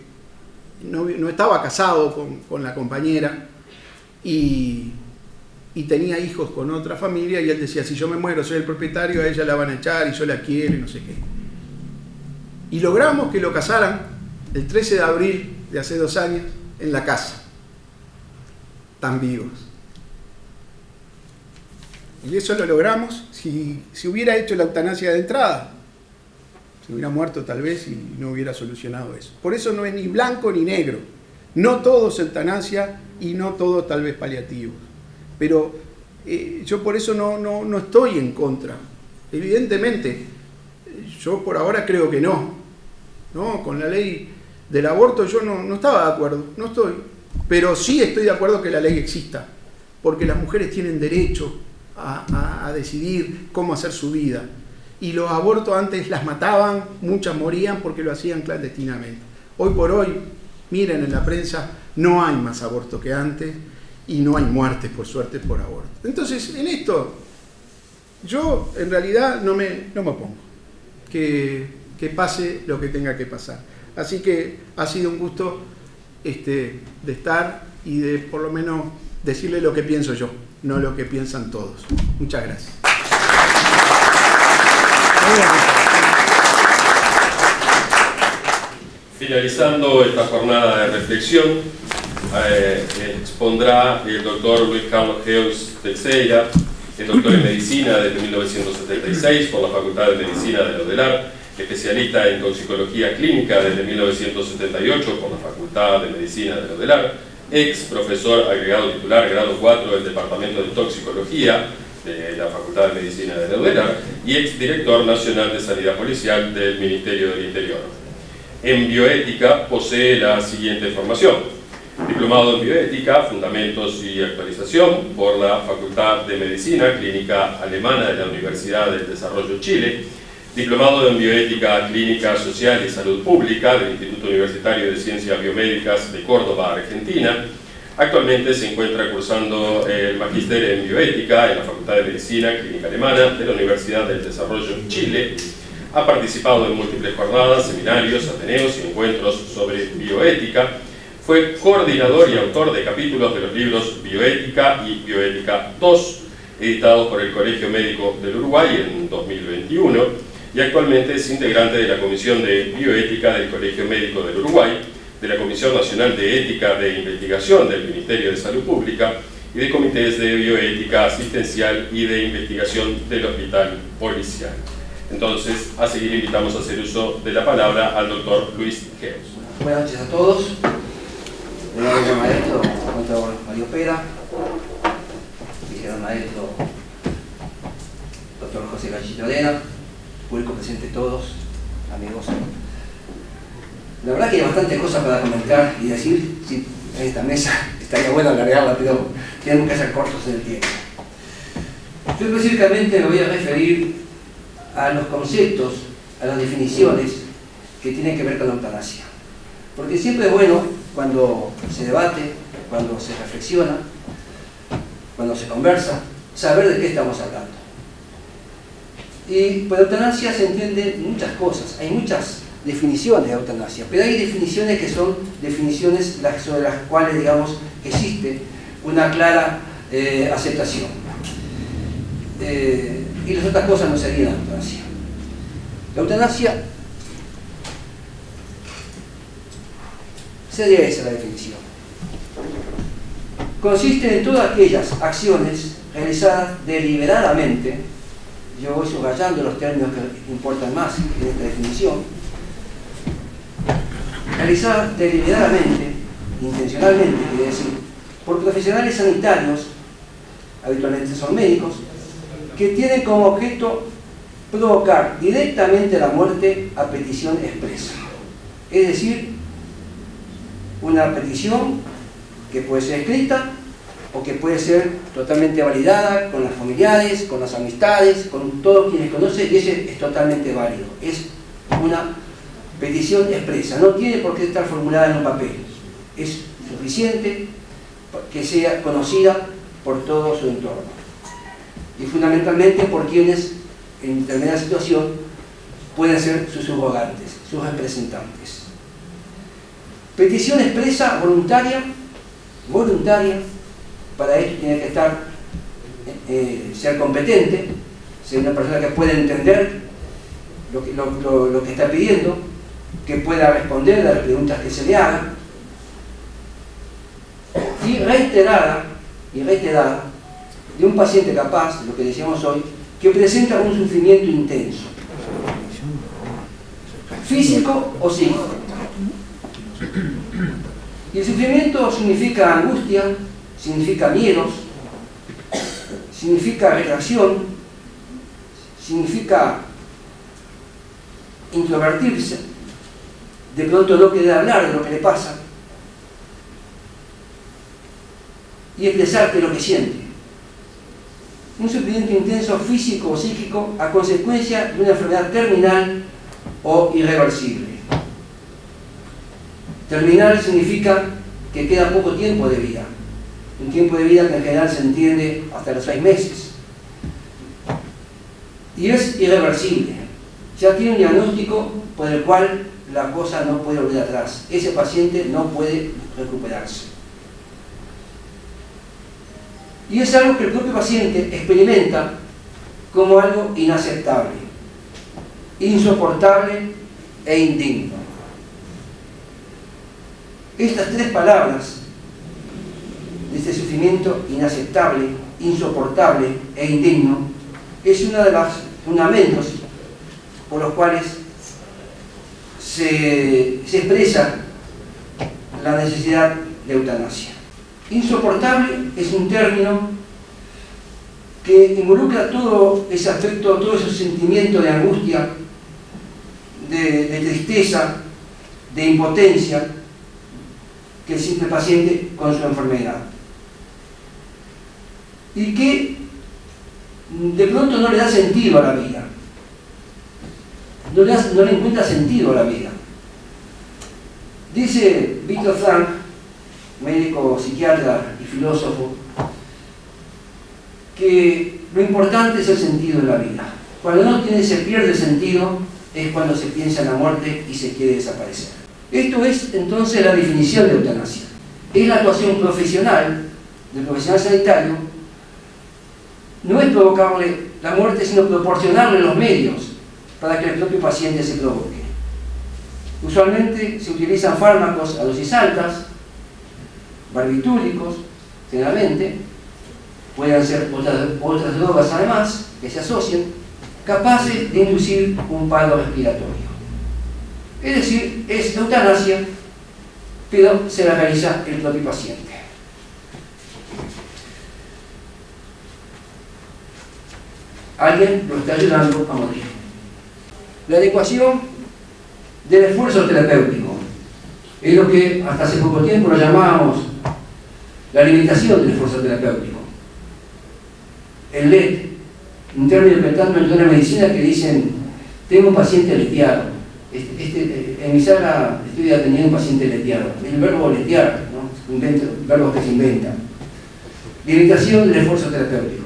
no estaba casado con la compañera y tenía hijos con otra familia, y él decía, si yo me muero, soy el propietario, a ella la van a echar y yo la quiero y no sé qué. Y logramos que lo casaran el 13 de abril de hace 2 años en la casa. Están vivos. Y eso lo logramos si hubiera hecho la eutanasia de entrada. Se hubiera muerto tal vez y no hubiera solucionado eso. Por eso no es ni blanco ni negro. No todo es eutanasia y no todo tal vez paliativos. Pero yo por eso no estoy en contra. Evidentemente, yo por ahora creo que no. Con la ley del aborto yo no estaba de acuerdo, no estoy. Pero sí estoy de acuerdo que la ley exista, porque las mujeres tienen derecho a decidir cómo hacer su vida. Y los abortos antes las mataban, muchas morían porque lo hacían clandestinamente. Hoy por hoy, miren en la prensa, no hay más aborto que antes y no hay muertes, por suerte, por aborto. Entonces, en esto, yo en realidad no me opongo. Que pase lo que tenga que pasar. Así que ha sido un gusto de estar y de por lo menos decirle lo que pienso yo, no lo que piensan todos. Muchas gracias. Finalizando esta jornada de reflexión, expondrá el doctor Luis Carlos Geus Teixeira, es doctor en medicina desde 1976 por la Facultad de Medicina de Lodelar, especialista en toxicología clínica desde 1978 por la Facultad de Medicina de Lodelar, ex profesor agregado titular grado 4 del Departamento de Toxicología de la Facultad de Medicina de Lodelar y ex director nacional de Sanidad Policial del Ministerio del Interior. En bioética posee la siguiente formación: diplomado en bioética, fundamentos y actualización por la Facultad de Medicina Clínica Alemana de la Universidad del Desarrollo Chile, diplomado en bioética clínica social y salud pública del Instituto Universitario de Ciencias Biomédicas de Córdoba, Argentina. Actualmente se encuentra cursando el magíster en bioética en la Facultad de Medicina Clínica Alemana de la Universidad del Desarrollo Chile. Ha participado en múltiples jornadas, seminarios, ateneos y encuentros sobre bioética. Fue coordinador y autor de capítulos de los libros Bioética y Bioética 2, editados por el Colegio Médico del Uruguay en 2021, y actualmente es integrante de la Comisión de Bioética del Colegio Médico del Uruguay, de la Comisión Nacional de Ética de Investigación del Ministerio de Salud Pública y de comités de bioética asistencial y de investigación del Hospital Policial. Entonces, a seguir invitamos a hacer uso de la palabra al doctor Luis Geus. Buenas noches a todos. Gran maestro, doctor Mario Pera, gran maestro, doctor José Gallito Arena, público presente todos, amigos. La verdad que hay bastantes cosas para comentar y decir, sí, en esta mesa estaría bueno alargarla, pero tenemos que ser cortos en el tiempo. Yo específicamente me voy a referir a los conceptos, a las definiciones que tienen que ver con la eutanasia. Porque siempre es bueno, cuando se debate, cuando se reflexiona, cuando se conversa, saber de qué estamos hablando. Y por eutanasia se entienden muchas cosas, hay muchas definiciones de eutanasia, pero hay definiciones que son definiciones sobre las cuales, digamos, existe una clara aceptación. Y las otras cosas no serían eutanasia. La eutanasia sería esa la definición. Consiste en todas aquellas acciones realizadas deliberadamente, yo voy subrayando los términos que importan más en esta definición, realizadas deliberadamente, intencionalmente, quiere decir, por profesionales sanitarios, habitualmente son médicos, que tienen como objeto provocar directamente la muerte a petición expresa. Es decir, una petición que puede ser escrita o que puede ser totalmente validada con los familiares, con las amistades, con todos quienes conocen, y ese es totalmente válido. Es una petición expresa, no tiene por qué estar formulada en un papel. Es suficiente que sea conocida por todo su entorno. Y fundamentalmente por quienes en determinada situación pueden ser sus subrogantes, sus representantes. Petición expresa voluntaria, para esto tiene que estar, ser competente, ser una persona que pueda entender lo que está pidiendo, que pueda responder a las preguntas que se le hagan, y reiterada de un paciente capaz, lo que decíamos hoy, que presenta un sufrimiento intenso, físico o psíquico. Y el sufrimiento significa angustia, significa miedos, significa retracción, significa introvertirse, de pronto no querer hablar de lo que le pasa y expresarte lo que siente. un sufrimiento intenso físico o psíquico a consecuencia de una enfermedad terminal o irreversible. Terminal significa que queda poco tiempo de vida, un tiempo de vida que en general se entiende hasta los 6 meses. Y es irreversible, ya tiene un diagnóstico por el cual la cosa no puede volver atrás, ese paciente no puede recuperarse. Y es algo que el propio paciente experimenta como algo inaceptable, insoportable e indigno. Estas 3 palabras de este sufrimiento inaceptable, insoportable e indigno es uno de los fundamentos por los cuales se expresa la necesidad de eutanasia. Insoportable es un término que involucra todo ese afecto, todo ese sentimiento de angustia, de tristeza, de impotencia que siente el paciente con su enfermedad. Y que de pronto no le da sentido a la vida. No le encuentra sentido a la vida. Dice Viktor Frankl, médico, psiquiatra y filósofo, que lo importante es el sentido de la vida. Cuando se pierde el sentido es cuando se piensa en la muerte y se quiere desaparecer. Esto es entonces la definición de eutanasia. Es la actuación profesional del profesional sanitario, no es provocarle la muerte, sino proporcionarle los medios para que el propio paciente se provoque. Usualmente se utilizan fármacos a dosis altas, barbitúricos, generalmente, pueden ser otras drogas además que se asocien, capaces de inducir un paro respiratorio. Es decir, es eutanasia, pero se la realiza el propio paciente. Alguien lo está ayudando a morir. La adecuación del esfuerzo terapéutico es lo que hasta hace poco tiempo lo llamábamos la limitación del esfuerzo terapéutico. El LED, un término inventado en la medicina que dicen: tengo un paciente leteado. En mi sala estoy atendiendo un paciente leteado. El verbo letear, ¿no? Verbos que se inventan. Limitación del esfuerzo terapéutico.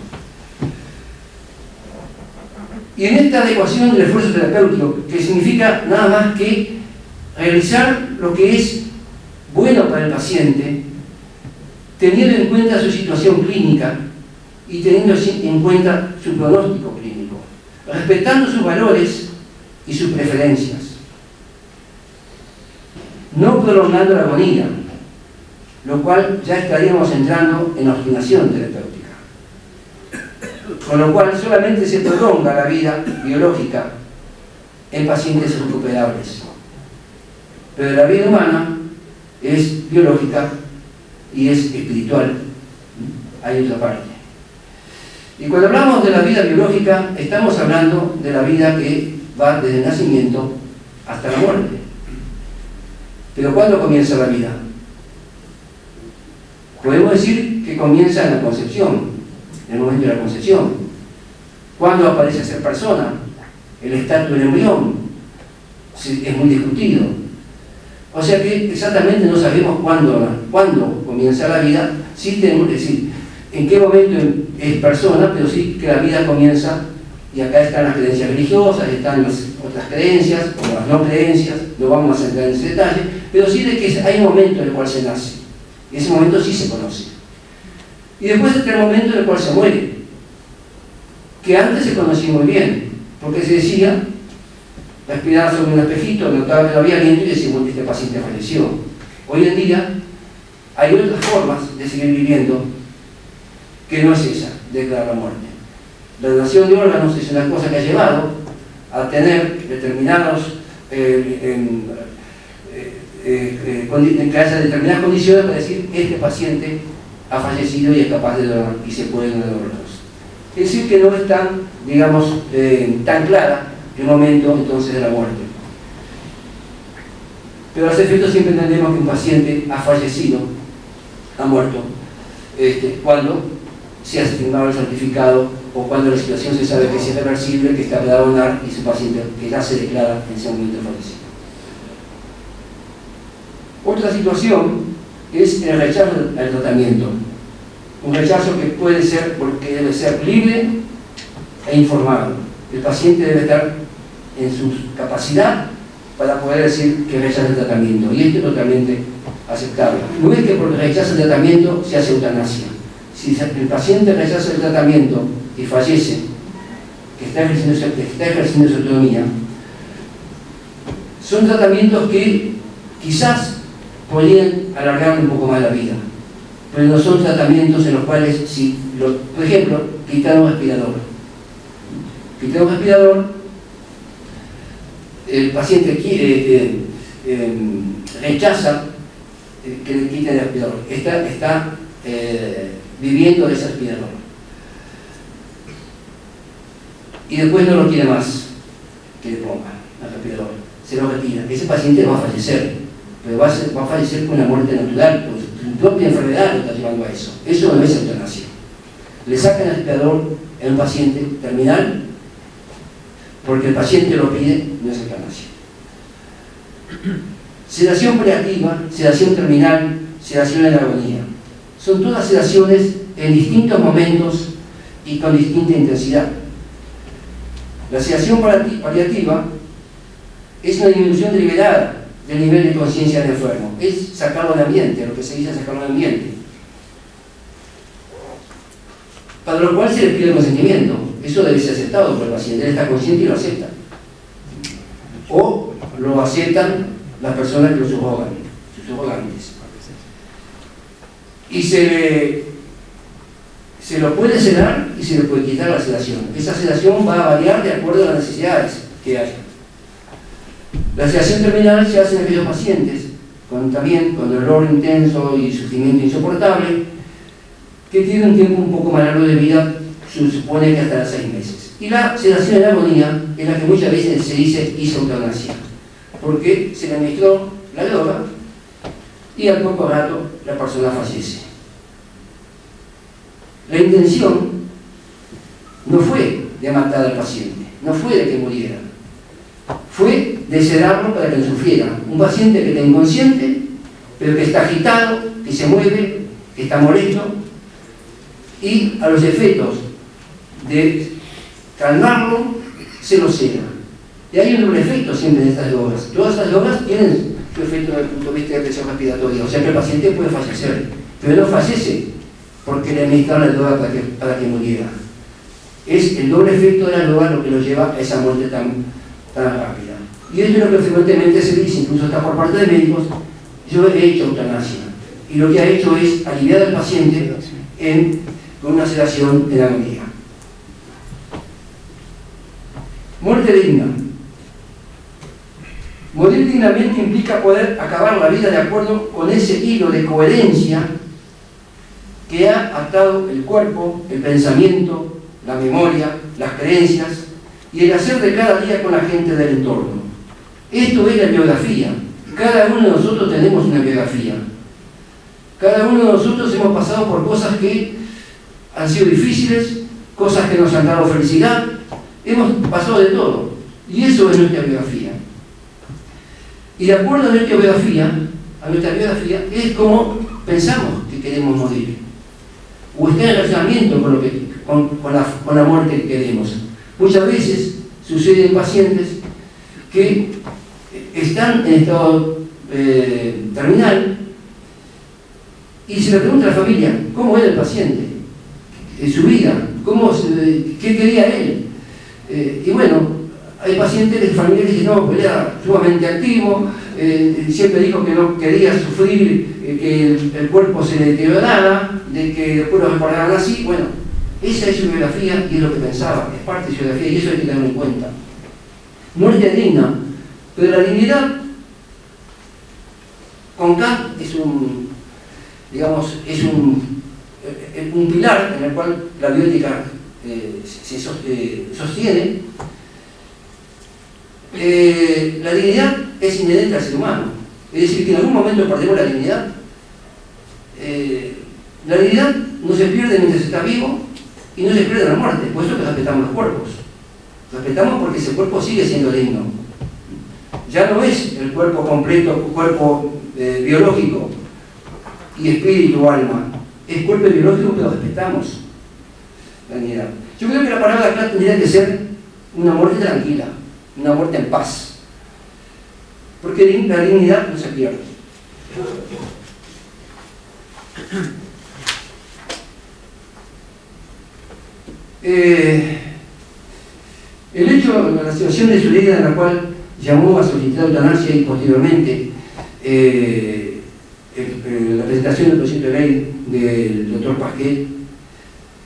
Y en esta adecuación del esfuerzo terapéutico, que significa nada más que realizar lo que es bueno para el paciente, teniendo en cuenta su situación clínica y teniendo en cuenta su pronóstico clínico, respetando sus valores y sus preferencias, no prolongando la agonía, lo cual ya estaríamos entrando en obstinación terapéutica, con lo cual solamente se prolonga la vida biológica en pacientes recuperables, pero la vida humana es biológica y es espiritual. Hay otra parte. Y cuando hablamos de la vida biológica, estamos hablando de la vida que va desde el nacimiento hasta la muerte. Pero ¿cuándo comienza la vida? Podemos decir que comienza en la concepción, en el momento de la concepción. ¿Cuándo aparece a ser persona? El estatus del embrión es muy discutido. O sea que exactamente no sabemos cuándo comienza la vida. Sí tenemos que decir en qué momento es persona, pero sí que la vida comienza, y acá están las creencias religiosas, están las otras creencias, o las no creencias, no vamos a entrar en ese detalle, pero sí de que hay un momento en el cual se nace, y ese momento sí se conoce. Y después está el momento en el cual se muere, que antes se conocía muy bien, porque se decía, respirar sobre un espejito, notaba que no había aliento y decía: bueno, este paciente falleció. Hoy en día hay otras formas de seguir viviendo que no es esa, declarar la muerte. La donación de órganos es una cosa que ha llevado a tener determinadas determinadas condiciones para decir: este paciente ha fallecido y es capaz de donar y se puede donar órganos. Es decir, que no es tan, digamos, tan clara el momento entonces de la muerte. Pero a los efectos siempre entendemos que un paciente ha fallecido, ha muerto, cuando se ha firmado el certificado o cuando la situación se sabe que es irreversible, que está para donar y su paciente que ya se declara en ese momento fallecido. Otra situación es el rechazo al tratamiento. Un rechazo que puede ser porque debe ser libre e informado. El paciente debe estar en su capacidad para poder decir que rechaza el tratamiento, y esto es totalmente aceptable. No es que porque rechaza el tratamiento se hace eutanasia. Si el paciente rechaza el tratamiento y fallece, que está ejerciendo su autonomía, son tratamientos que quizás podrían alargar un poco más la vida, pero no son tratamientos en los cuales, por ejemplo, quitar un respirador. Quitar un respirador, el paciente rechaza que le quiten el respirador, está viviendo de ese respirador y después no lo quiere más que le ponga al respirador, se lo retira. Ese paciente va a fallecer, pero va a fallecer con una muerte natural, pues su propia enfermedad lo está llevando a eso. Eso no es eutanasia. Le sacan el respirador a un paciente terminal porque el paciente lo pide, no es eutanasia. Sedación paliativa, sedación terminal, sedación en agonía. Son todas sedaciones en distintos momentos y con distinta intensidad. La sedación paliativa es una disminución deliberada del nivel de conciencia del enfermo. Es sacarlo del ambiente, lo que se dice sacarlo del ambiente. Para lo cual se le pide consentimiento. Eso debe ser aceptado por el paciente. Él está consciente y lo acepta. O lo aceptan las personas que lo subrogan, sus subrogantes. Y se lo puede sedar y se le puede quitar la sedación. Esa sedación va a variar de acuerdo a las necesidades que haya. La sedación terminal se hace en aquellos pacientes con dolor intenso y sufrimiento insoportable, que tienen un tiempo un poco más largo de vida, se supone que hasta 6 meses. Y la sedación en agonía es la que muchas veces se dice hizo eutanasia, porque se le administró la droga y al poco rato la persona fallece. La intención no fue de matar al paciente, no fue de que muriera, fue de sedarlo para que no sufriera. Un paciente que está inconsciente, pero que está agitado, que se mueve, que está molesto, y a los efectos de calmarlo, se lo seda. Y hay un doble efecto siempre en estas drogas. Todas estas drogas tienen su efecto desde el punto de vista de presión respiratoria, o sea que el paciente puede fallecer, pero no fallece porque le administraron la droga para que muriera. Es el doble efecto de la droga lo que lo lleva a esa muerte tan rápida. Y esto es lo que frecuentemente se dice, incluso está por parte de médicos: yo he hecho eutanasia. Y lo que ha hecho es aliviar al paciente con una sedación en agonía. Muerte digna. Morir dignamente implica poder acabar la vida de acuerdo con ese hilo de coherencia que ha atado el cuerpo, el pensamiento, la memoria, las creencias y el hacer de cada día con la gente del entorno. Esto es la biografía. Cada uno de nosotros tenemos una biografía. Cada uno de nosotros hemos pasado por cosas que han sido difíciles, cosas que nos han dado felicidad. Hemos pasado de todo. Y eso es nuestra biografía. Y de acuerdo a nuestra biografía, es como pensamos que queremos morir. O está en relacionamiento con la muerte que queremos. Muchas veces sucede en pacientes que están en estado terminal y se le pregunta a la familia cómo era el paciente, en su vida, qué quería él. Y bueno, hay pacientes de familia que dicen: no, él era sumamente activo, siempre dijo que no quería sufrir, que el cuerpo se le deteriorara, de que después lo recordaran así. Bueno, esa es su biografía y es lo que pensaba, es parte de su biografía, y eso hay que tenerlo en cuenta. Muerte digna, pero la dignidad, con Kant, es un pilar en el cual la bioética se sostiene. La dignidad es inherente al ser humano, es decir, que en algún momento perdemos la dignidad. La dignidad no se pierde mientras está vivo y no se pierde en la muerte. Por eso que respetamos los cuerpos. Respetamos porque ese cuerpo sigue siendo digno. Ya no es el cuerpo completo, cuerpo biológico y espíritu o alma. Es cuerpo biológico, pero respetamos la dignidad. Yo creo que la palabra acá tendría que ser una muerte tranquila, una muerte en paz. Porque la dignidad no se pierde. El hecho, la situación de su vida en la cual llamó a solicitar eutanasia y posteriormente la presentación del proyecto de ley del doctor Pasquet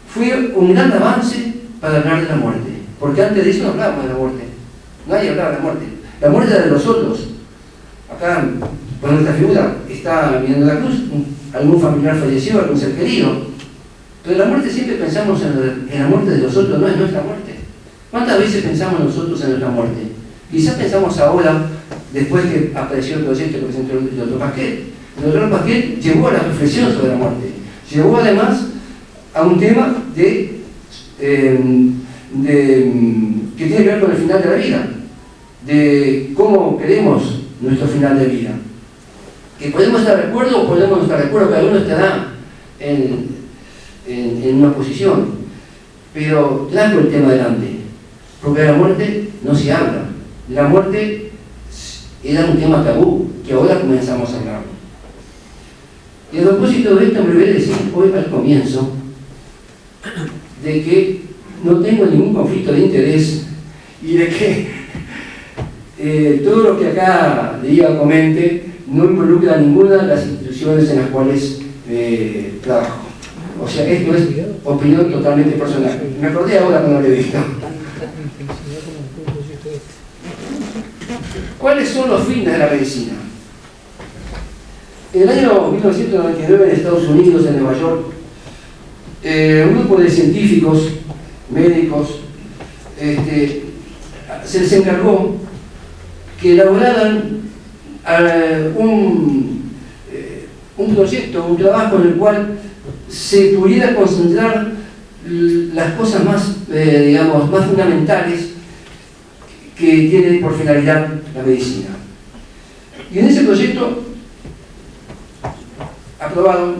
fue un gran avance para hablar de la muerte, porque antes de eso no hablábamos de la muerte, nadie hablaba de la muerte. La muerte era de los otros. Acá, con esta figura, está mirando la cruz, algún familiar falleció, algún ser querido, pero la muerte siempre pensamos en la muerte de los otros, no es nuestra muerte. ¿Cuántas veces pensamos nosotros en nuestra muerte? Quizás pensamos ahora, después que apareció el proyecto que presentó el doctor Pasquet. El doctor Pasquet llevó a la reflexión sobre la muerte, llevó además a un tema que tiene que ver con el final de la vida, de cómo queremos nuestro final de vida. Que podemos estar de acuerdo o podemos no estar de acuerdo, cada uno estará en una posición, pero traigo el tema adelante, porque de la muerte no se habla. La muerte era un tema tabú, que ahora comenzamos a hablar. Y a propósito de esto me voy a decir hoy al comienzo de que no tengo ningún conflicto de interés y de que todo lo que acá diga o comente no involucra a ninguna de las instituciones en las cuales trabajo. O sea, esto es opinión totalmente personal. Me acordé ahora cuando lo he visto. ¿Cuáles son los fines de la medicina? En el año 1999 en Estados Unidos, en Nueva York, un grupo de científicos, médicos, se les encargó que elaboraran un proyecto, un trabajo en el cual se pudiera concentrar las cosas más, más fundamentales que tiene por finalidad la medicina. Y en ese proyecto aprobaron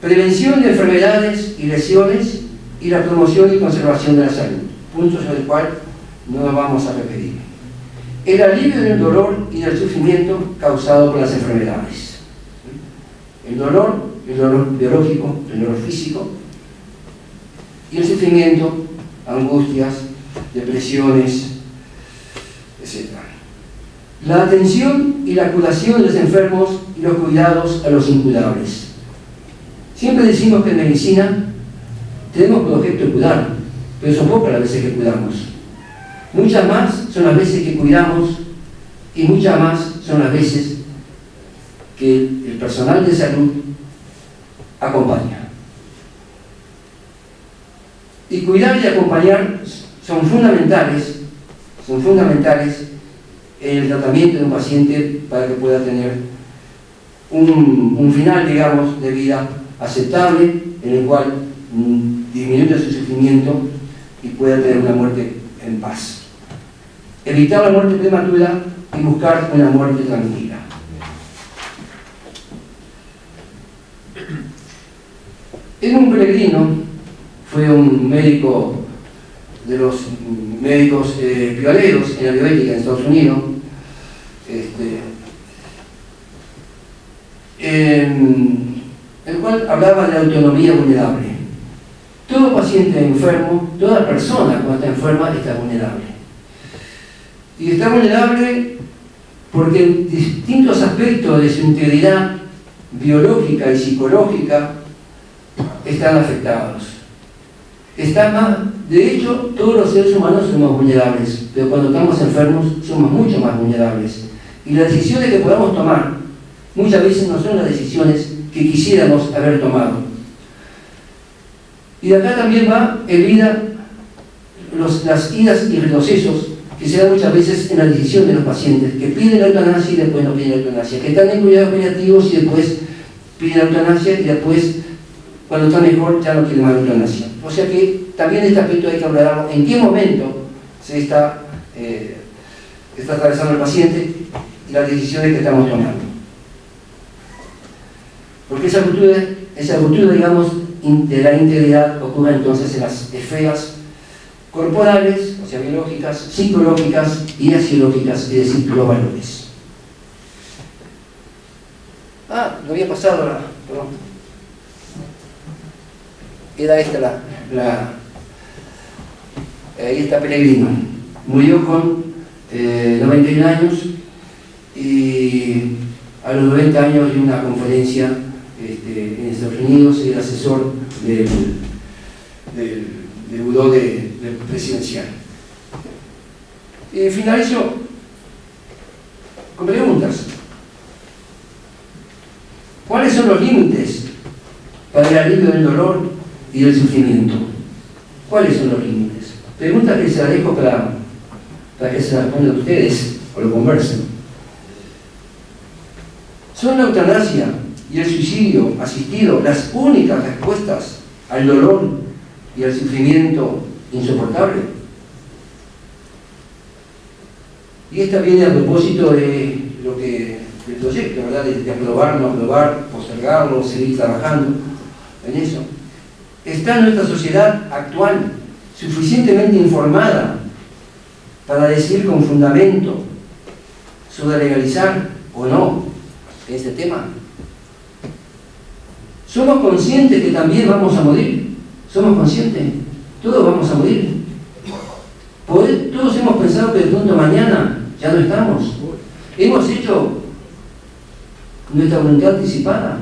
prevención de enfermedades y lesiones y la promoción y conservación de la salud, punto sobre el cual no nos vamos a repetir. El alivio del dolor y del sufrimiento causado por las enfermedades. El dolor biológico, el dolor físico, y el sufrimiento, angustias, depresiones, etc. La atención y la curación de los enfermos y los cuidados a los incurables. Siempre decimos que en medicina tenemos por objeto cuidar, pero son pocas las veces que cuidamos. Muchas más son las veces que cuidamos y muchas más son las veces que el personal de salud acompaña. Y cuidar y acompañar son fundamentales en el tratamiento de un paciente para que pueda tener un final, digamos, de vida aceptable, en el cual disminuya su sufrimiento y pueda tener una muerte en paz. Evitar la muerte prematura y buscar una muerte tranquila. Era un peregrino, fue un médico de los médicos pioneros en la bioética en Estados Unidos, el cual hablaba de la autonomía vulnerable. Todo paciente enfermo, toda persona cuando está enferma está vulnerable. Y está vulnerable porque en distintos aspectos de su integridad biológica y psicológica están afectados. De hecho, todos los seres humanos somos vulnerables, pero cuando estamos enfermos somos mucho más vulnerables. Y las decisiones que podamos tomar muchas veces no son las decisiones que quisiéramos haber tomado. Y de acá también va el ida, las idas y retrocesos que se dan muchas veces en la decisión de los pacientes, que piden la eutanasia y después no piden la eutanasia, que están en cuidados paliativos y después piden la eutanasia y después cuando está mejor ya no quiere más eutanasia. O sea que también este aspecto hay que hablarlo, en qué momento se está atravesando el paciente y las decisiones que estamos tomando. Porque esa ruptura, digamos, de la integridad ocurre entonces en las esferas corporales, o sea, biológicas, psicológicas y axiológicas, es decir, los valores. Lo había pasado ahora, perdón. Era esta ahí está Pellegrino. Murió con 91 años y a los 90 años dio una conferencia en Estados Unidos, era asesor del buró del presidencial. Finalizo con preguntas. ¿Cuáles son los límites para el alivio del dolor y del sufrimiento? ¿Cuáles son los límites? Pregunta que se la dejo para que se la respondan ustedes o lo conversen. ¿Son la eutanasia y el suicidio asistido las únicas respuestas al dolor y al sufrimiento insoportable? Y esta viene a propósito de lo que del proyecto, ¿verdad? De aprobar, no aprobar, postergarlo, seguir trabajando en eso. ¿Está nuestra sociedad actual suficientemente informada para decidir con fundamento sobre legalizar o no este tema? ¿Somos conscientes que también vamos a morir? ¿Somos conscientes? Todos vamos a morir. Todos hemos pensado que de pronto mañana ya no estamos. Hemos hecho nuestra voluntad anticipada.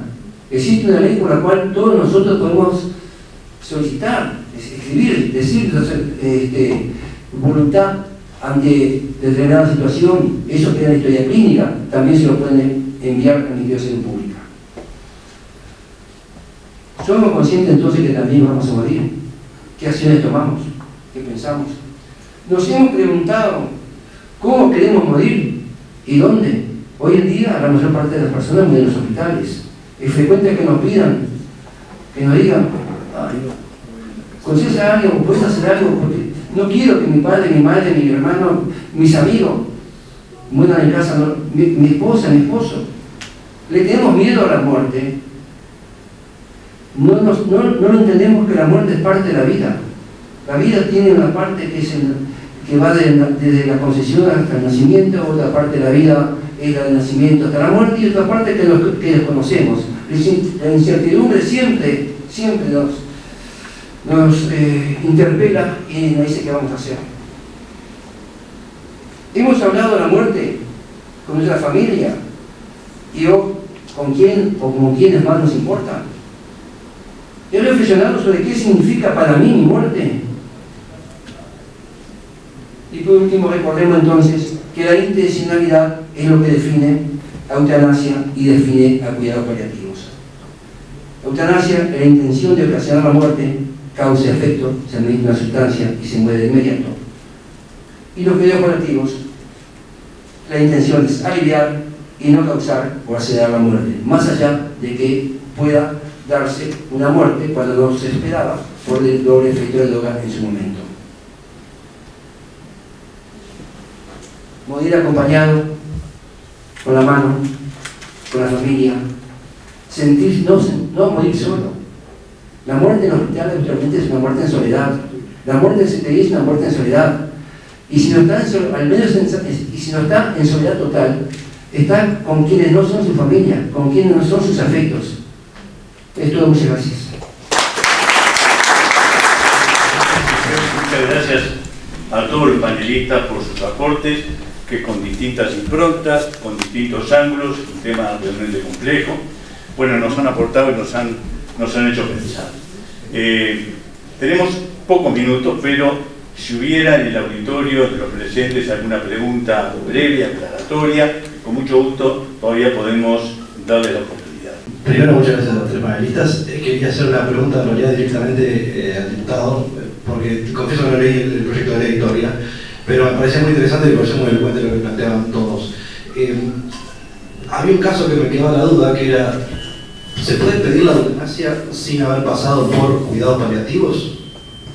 Existe una ley por la cual todos nosotros podemos solicitar, escribir, decir voluntad ante determinada situación. Eso queda en la historia clínica, también se lo pueden enviar a la investigación pública. ¿Somos conscientes entonces que también vamos a morir? ¿Qué acciones tomamos? ¿Qué pensamos? Nos hemos preguntado cómo queremos morir y dónde. Hoy en día la mayor parte de las personas mueren en los hospitales. Es frecuente que nos pidan, que nos digan, ¿consigues algo? ¿Puedes hacer algo? Porque no quiero que mi padre, mi madre, mi hermano, mis amigos mueran en casa, no, mi esposa, mi esposo. Le tenemos miedo a la muerte. No entendemos que la muerte es parte de la vida. La vida tiene una parte que va desde la concepción hasta el nacimiento, otra parte de la vida es la del nacimiento hasta la muerte, y otra parte que desconocemos. La incertidumbre siempre nos interpela y nos dice qué vamos a hacer. Hemos hablado de la muerte con nuestra familia y con quién o con quiénes más nos importa. He reflexionado sobre qué significa para mí mi muerte. Y por último, recordemos entonces que la intencionalidad es lo que define a eutanasia y define a cuidados paliativos. Eutanasia es la intención de ocasionar la muerte, causa y efecto, se administra una sustancia y se muere de inmediato. Y los cuidados paliativos, la intención es aliviar y no causar o acelerar la muerte, más allá de que pueda darse una muerte cuando no se esperaba por el doble efecto de droga en su momento. Morir acompañado, con la mano, con la familia, sentir, no morir solo. La muerte en el hospital habitualmente es una muerte en soledad. La muerte en CTI es una muerte en soledad. Y si no está en soledad total, está con quienes no son su familia, con quienes no son sus afectos. Es todo, muchas gracias. Muchas gracias a todos los panelistas por sus aportes, que con distintas improntas, con distintos ángulos, un tema realmente complejo, bueno, nos han aportado y nos han hecho pensar. Tenemos pocos minutos, pero si hubiera en el auditorio de los presentes alguna pregunta breve, aclaratoria, con mucho gusto todavía podemos darle la oportunidad. Primero, muchas gracias a los tres panelistas. Quería hacer una pregunta en realidad directamente al diputado, porque confieso que no leí el proyecto de ley todavía, pero me parecía muy interesante y me pareció muy elocuente lo que planteaban todos. Había un caso que me quedaba la duda, que era ¿se puede pedir la eutanasia sin haber pasado por cuidados paliativos?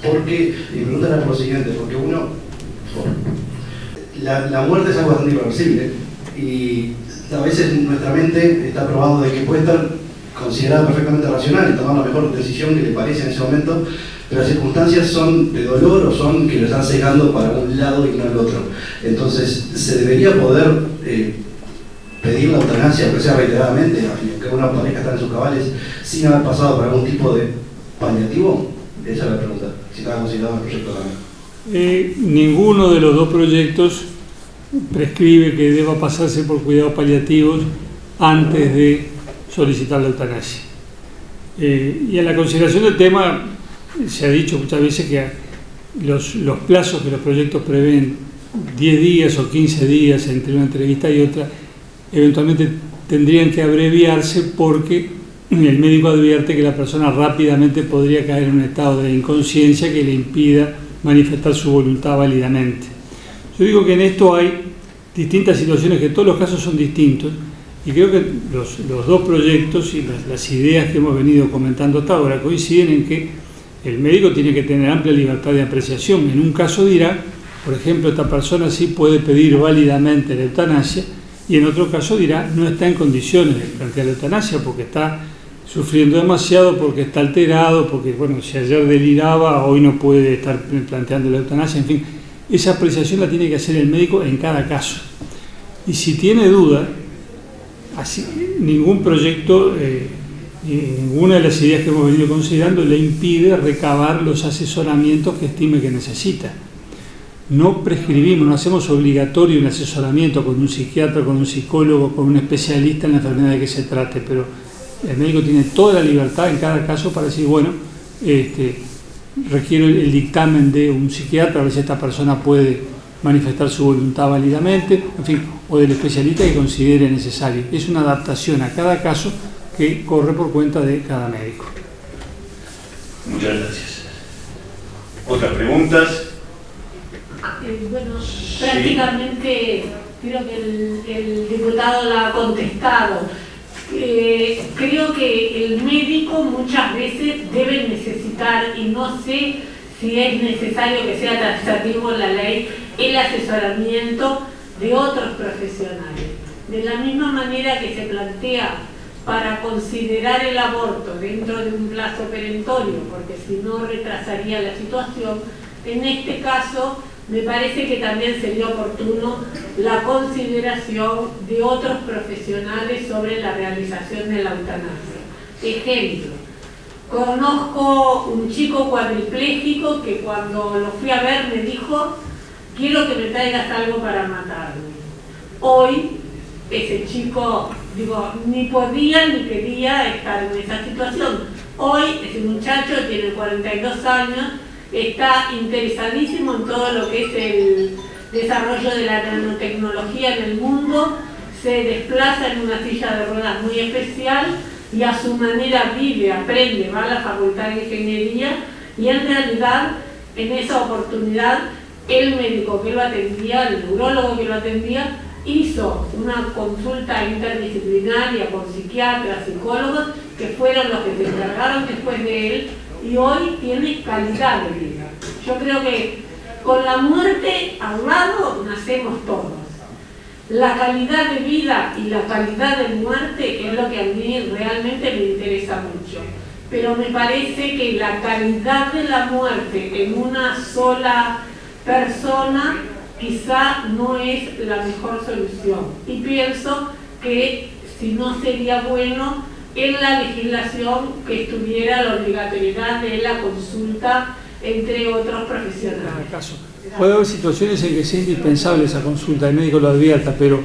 Porque, y mi pregunta era por lo siguiente, porque la muerte es algo bastante irreversible y a veces nuestra mente está probado de que puede estar considerada perfectamente racional y tomar la mejor decisión que le parece en ese momento, pero las circunstancias son de dolor o son que lo están cegando para un lado y no el otro. Entonces, ¿se debería poder pedir la eutanasia, aunque sea reiteradamente, que una pareja está en sus cabales, sin haber pasado por algún tipo de paliativo? Esa es la pregunta, si estaba considerado el proyecto también. Ninguno de los dos proyectos prescribe que deba pasarse por cuidados paliativos antes de solicitar la eutanasia. Y en la consideración del tema se ha dicho muchas veces que los plazos que los proyectos prevén, 10 días o 15 días entre una entrevista y otra, eventualmente tendrían que abreviarse porque el médico advierte que la persona rápidamente podría caer en un estado de inconsciencia que le impida manifestar su voluntad válidamente. Yo digo que en esto hay distintas situaciones, que todos los casos son distintos, y creo que los dos proyectos y las ideas que hemos venido comentando hasta ahora coinciden en que el médico tiene que tener amplia libertad de apreciación. En un caso dirá, por ejemplo, esta persona sí puede pedir válidamente la eutanasia, y en otro caso dirá, no está en condiciones de plantear la eutanasia porque está sufriendo demasiado, porque está alterado, porque, bueno, si ayer deliraba, hoy no puede estar planteando la eutanasia, en fin. Esa apreciación la tiene que hacer el médico en cada caso. Y si tiene duda, así, ningún proyecto, ninguna de las ideas que hemos venido considerando le impide recabar los asesoramientos que estime que necesita. No prescribimos, no hacemos obligatorio un asesoramiento con un psiquiatra, con un psicólogo, con un especialista en la enfermedad de que se trate, pero el médico tiene toda la libertad en cada caso para decir, bueno, requiero el dictamen de un psiquiatra, a ver si esta persona puede manifestar su voluntad válidamente, en fin, o del especialista que considere necesario. Es una adaptación a cada caso que corre por cuenta de cada médico. Muchas gracias. ¿Otras preguntas? Bueno, prácticamente creo que el diputado la ha contestado. Creo que el médico muchas veces debe necesitar, y no sé si es necesario que sea taxativo en la ley, el asesoramiento de otros profesionales. De la misma manera que se plantea para considerar el aborto dentro de un plazo perentorio, porque si no retrasaría la situación, en este caso me parece que también sería oportuno la consideración de otros profesionales sobre la realización de la eutanasia. Ejemplo, conozco un chico cuadripléjico que cuando lo fui a ver me dijo: quiero que me traigas algo para matarme. Hoy ese chico, ni podía ni quería estar en esa situación. Hoy ese muchacho tiene 42 años, está interesadísimo en todo lo que es el desarrollo de la nanotecnología en el mundo, se desplaza en una silla de ruedas muy especial y a su manera vive, aprende, va a la Facultad de Ingeniería, y en realidad en esa oportunidad el médico que lo atendía, el neurólogo que lo atendía, hizo una consulta interdisciplinaria con psiquiatras, psicólogos, que fueron los que se encargaron después de él, y hoy tiene calidad de vida. Yo creo que con la muerte al lado nacemos todos. La calidad de vida y la calidad de muerte es lo que a mí realmente me interesa mucho. Pero me parece que la calidad de la muerte en una sola persona quizá no es la mejor solución. Y pienso que si no sería bueno en la legislación que estuviera la obligatoriedad de la consulta entre otros profesionales. Puede haber situaciones en que sea indispensable esa consulta, el médico lo advierta, pero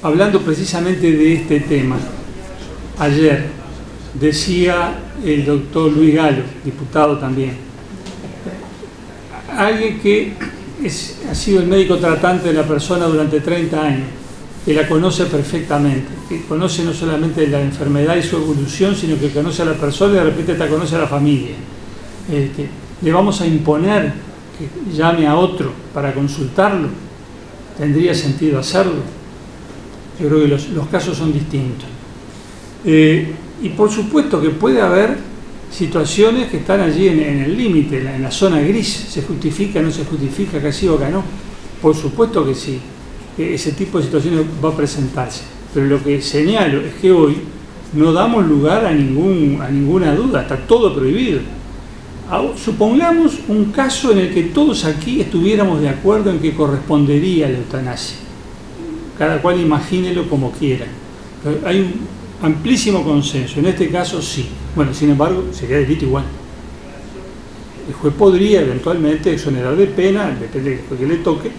hablando precisamente de este tema, ayer decía el doctor Luis Galo, diputado también, alguien que ha sido el médico tratante de la persona durante 30 años, que la conoce perfectamente, que conoce no solamente la enfermedad y su evolución, sino que conoce a la persona y de repente te conoce a la familia. Le vamos a imponer que llame a otro para consultarlo. ¿Tendría sentido hacerlo? Yo creo que los casos son distintos. Y por supuesto que puede haber situaciones que están allí en el límite, en la zona gris. ¿Se justifica, no se justifica, acá sí o acá no? Por supuesto que sí, que ese tipo de situaciones va a presentarse. Pero lo que señalo es que hoy no damos lugar a ninguna duda, está todo prohibido. Supongamos un caso en el que todos aquí estuviéramos de acuerdo en que correspondería la eutanasia. Cada cual imagínelo como quiera. Pero hay un amplísimo consenso, en este caso sí. Bueno, sin embargo, sería delito igual. El juez podría eventualmente exonerar de pena, depende de lo que le toque,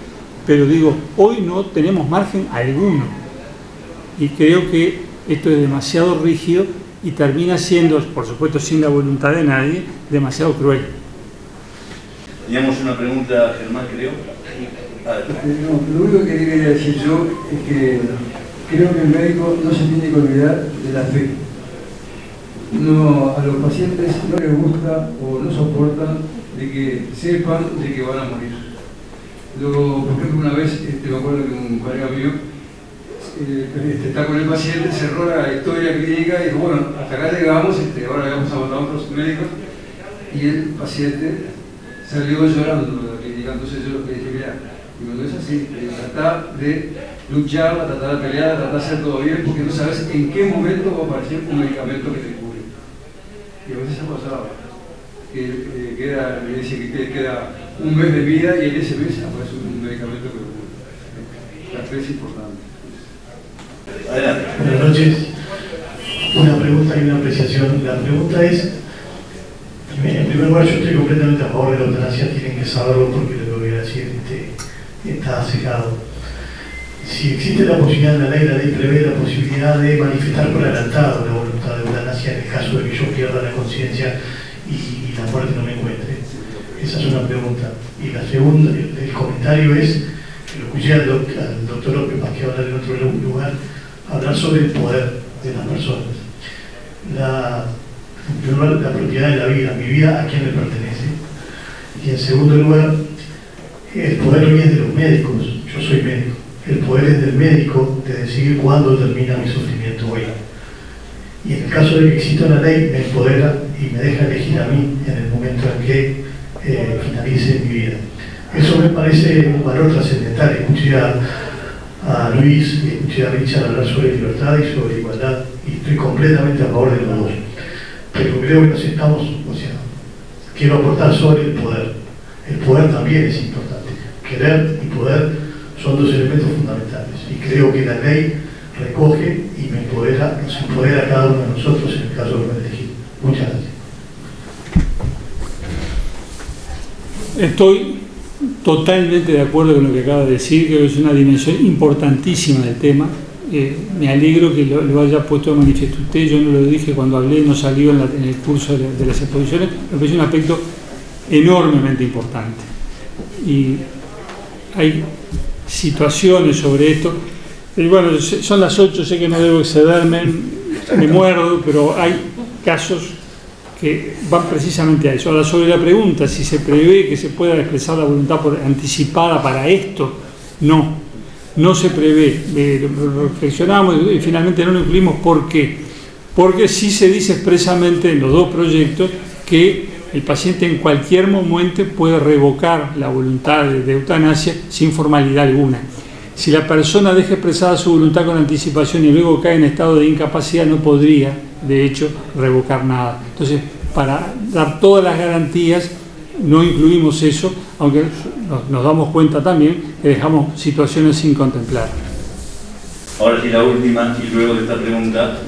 pero digo, hoy no tenemos margen alguno. Y creo que esto es demasiado rígido y termina siendo, por supuesto sin la voluntad de nadie, demasiado cruel. Teníamos una pregunta, Germán, creo. No, lo único que quería decir yo es que creo que el médico no se tiene que olvidar de la fe. No, a los pacientes no les gusta o no soportan de que sepan de que van a morir. Luego, por ejemplo, una vez, me acuerdo que un colega mío está con el paciente, cerró la historia clínica y dijo, bueno, hasta acá llegamos, ahora vamos a mandar a otros médicos, y el paciente salió llorando de la clínica. Entonces yo le dije, mira, no es así, trata de luchar, tratar de pelear, tratar de hacer todo bien, porque no sabes en qué momento va a aparecer un medicamento que te cure. Y a veces ha pasado, le dice que queda un mes de vida y en ese mes aparece un medicamento que lo cure. La fe es importante. Adelante. Buenas noches. Una pregunta y una apreciación. La pregunta es, en primer lugar, yo estoy completamente a favor de la eutanasia, tienen que saberlo porque lo que voy a decir está cegado. Si existe la posibilidad en la ley prevé la posibilidad de manifestar por adelantado la voluntad de eutanasia en el caso de que yo pierda la conciencia y la muerte no me encuentre. Esa es una pregunta. Y la segunda, el comentario es, que lo escuché al doctor López Pasqué hablar en otro lugar, hablar sobre el poder de las personas. En primer lugar, la propiedad de la vida, mi vida, a quién le pertenece. Y en segundo lugar, el poder hoy es de los médicos, yo soy médico. El poder es del médico de decidir cuándo termina mi sufrimiento hoy. Y en el caso de que exista una ley, me empodera y me deja elegir a mí en el momento en que finalice mi vida. Eso me parece un valor trascendental. Escuché a Luis y escuché a Richard hablar sobre libertad y sobre igualdad, y estoy completamente a favor de los dos. Pero creo que nos estamos, quiero aportar sobre el poder. El poder también es importante. Querer y poder son dos elementos fundamentales. Y creo que la ley recoge y me empodera, nos empodera a cada uno de nosotros en el caso de elegir. Muchas gracias. Estoy totalmente de acuerdo con lo que acaba de decir, creo que es una dimensión importantísima del tema. Me alegro que lo haya puesto de manifiesto usted, yo no lo dije cuando hablé, no salió en el curso de las exposiciones, me parece un aspecto enormemente importante. Y hay situaciones sobre esto, y bueno, son las 8, sé que no debo excederme, me muerdo, pero hay casos que van precisamente a eso. Ahora, sobre la pregunta, si se prevé que se pueda expresar la voluntad anticipada para esto, no se prevé. Reflexionamos y finalmente no lo incluimos. ¿Por qué? Porque sí se dice expresamente en los dos proyectos que el paciente en cualquier momento puede revocar la voluntad de eutanasia sin formalidad alguna. Si la persona deja expresada su voluntad con anticipación y luego cae en estado de incapacidad, no podría, de hecho, revocar nada. Entonces, para dar todas las garantías, no incluimos eso, aunque nos damos cuenta también que dejamos situaciones sin contemplar. Ahora sí, la última, y luego de esta pregunta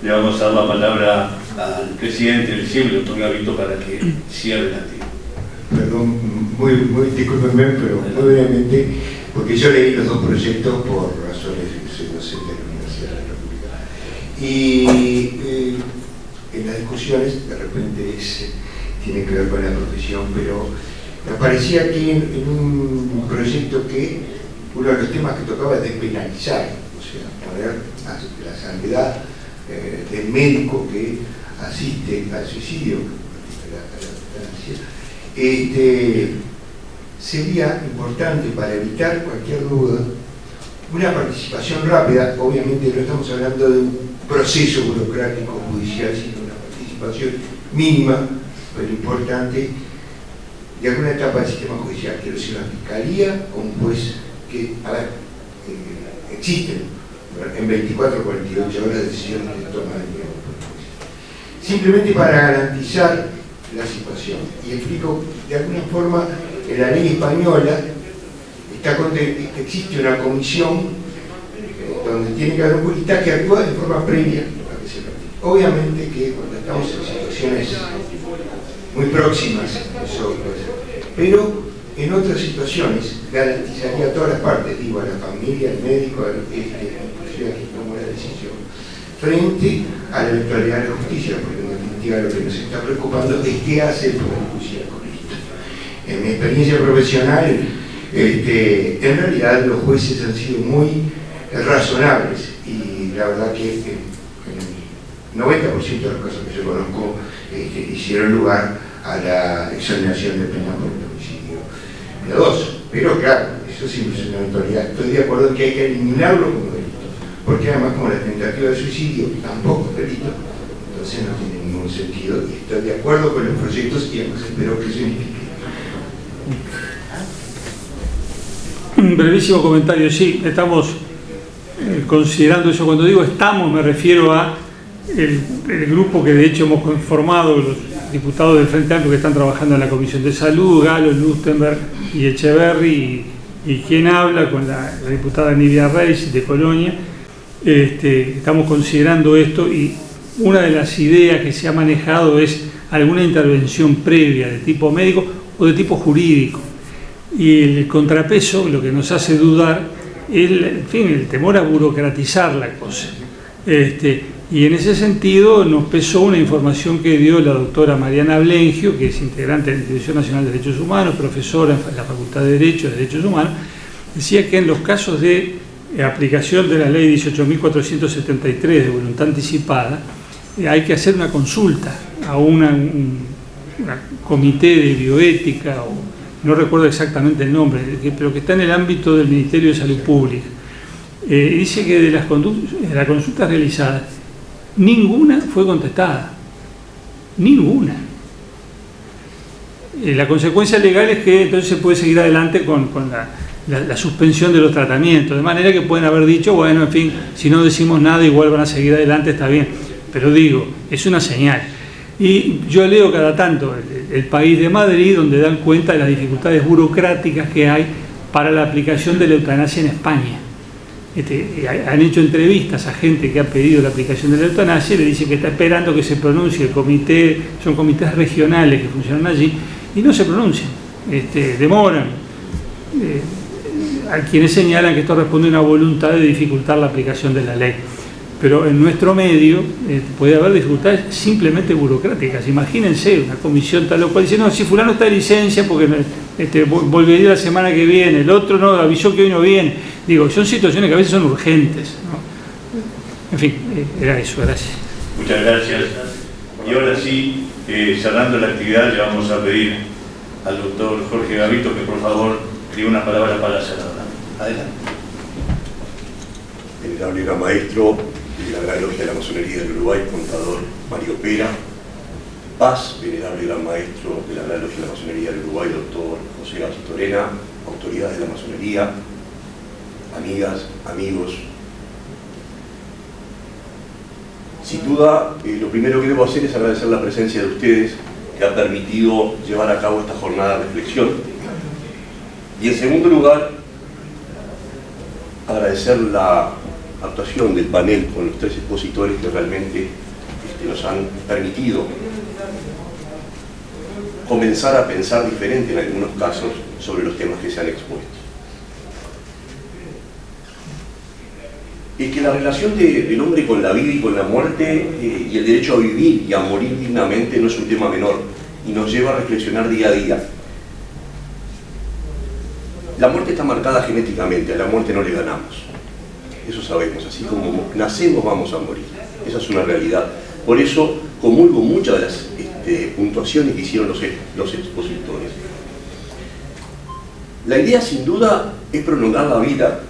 le vamos a dar la palabra al presidente del CIEM, el doctor Gavito, para que cierre la actividad. Perdón, muy discúlpenme, pero muy brevemente, porque yo leí los dos proyectos por razones, soy docente de la Universidad de la República. Y en las discusiones, de repente tiene que ver con la profesión, pero me parecía que en un proyecto que uno de los temas que tocaba es despenalizar, o sea, poner la salvedad del médico que asiste al suicidio, sería importante, para evitar cualquier duda, una participación rápida. Obviamente no estamos hablando de un proceso burocrático judicial, sino una participación mínima, pero importante, de alguna etapa del sistema judicial, quiero decir, una fiscalía o un juez que, existen en 24 o 48 horas decisiones de toma de tiempo. Simplemente para garantizar la situación. Y explico, de alguna forma, en la ley española existe una comisión donde tiene que haber un jurista que actúa de forma previa a que se practique. Obviamente que cuando estamos en situaciones muy próximas, eso puede ser. Pero en otras situaciones garantizaría a todas las partes, digo, a la familia, al médico, inclusive a quien tomó la decisión, frente a la eventualidad de la justicia, porque en definitiva lo que nos está preocupando es qué hace el Poder Judicial con esto. En mi experiencia profesional, en realidad los jueces han sido muy razonables y la verdad que en el 90% de los casos que yo conozco hicieron lugar a la exoneración de pena por homicidio piadoso. Pero claro, eso siempre es una eventualidad. Estoy de acuerdo en que hay que eliminarlo como delito, porque además como la tentativa de suicidio tampoco es delito, entonces no tiene ningún sentido, y estoy de acuerdo con los proyectos y además espero que eso signifique. Un brevísimo comentario. Sí, estamos considerando eso. Cuando digo estamos, me refiero a el grupo que de hecho hemos conformado, los diputados del Frente Amplio que están trabajando en la Comisión de Salud, Galo, Lustenberg y Echeverri, y quien habla con la diputada Nidia Reis de Colonia. Estamos considerando esto, y una de las ideas que se ha manejado es alguna intervención previa de tipo médico o de tipo jurídico. Y el contrapeso, lo que nos hace dudar, es el temor a burocratizar la cosa. Y en ese sentido nos pesó una información que dio la doctora Mariana Blengio, que es integrante de la Institución Nacional de Derechos Humanos, profesora en la Facultad de Derechos Humanos. Decía que en los casos de aplicación de la ley 18.473 de voluntad anticipada, hay que hacer una consulta a un comité de bioética, o no recuerdo exactamente el nombre, pero que está en el ámbito del Ministerio de Salud Pública. Dice que de las consultas realizadas, ninguna fue contestada. Ninguna. La consecuencia legal es que entonces se puede seguir adelante con la suspensión de los tratamientos, de manera que pueden haber dicho, bueno, en fin, si no decimos nada igual van a seguir adelante, está bien. Pero digo, es una señal. Y yo leo cada tanto el País de Madrid, donde dan cuenta de las dificultades burocráticas que hay para la aplicación de la eutanasia en España. Han hecho entrevistas a gente que ha pedido la aplicación de la eutanasia y le dicen que está esperando que se pronuncie el comité. Son comités regionales que funcionan allí y no se pronuncian, demoran. Hay quienes señalan que esto responde a una voluntad de dificultar la aplicación de la ley. Pero en nuestro medio puede haber dificultades simplemente burocráticas. Imagínense una comisión tal o cual dice, no, si fulano está de licencia porque volvería la semana que viene, el otro no, avisó que hoy no viene. Digo, son situaciones que a veces son urgentes, ¿no? En fin, era eso, gracias. Muchas gracias. Y ahora sí, cerrando la actividad, le vamos a pedir al doctor Jorge Gavito que por favor diga una palabra para cerrar. Adelante. Venerable gran maestro de la Gran Logia de la Masonería del Uruguay, contador Mario Pera. Paz, venerable gran maestro de la Gran Logia de la Masonería del Uruguay, doctor José Torena, autoridades de la masonería, amigas, amigos. Sin duda, lo primero que debo hacer es agradecer la presencia de ustedes, que ha permitido llevar a cabo esta jornada de reflexión. Y en segundo lugar, agradecer la actuación del panel con los tres expositores que realmente nos han permitido comenzar a pensar diferente en algunos casos sobre los temas que se han expuesto. Es que la relación del hombre con la vida y con la muerte y el derecho a vivir y a morir dignamente no es un tema menor y nos lleva a reflexionar día a día. La muerte está marcada genéticamente, a la muerte no le ganamos. Eso sabemos, así como nacemos vamos a morir. Esa es una realidad. Por eso comulgo muchas de las puntuaciones que hicieron los expositores. La idea sin duda es prolongar la vida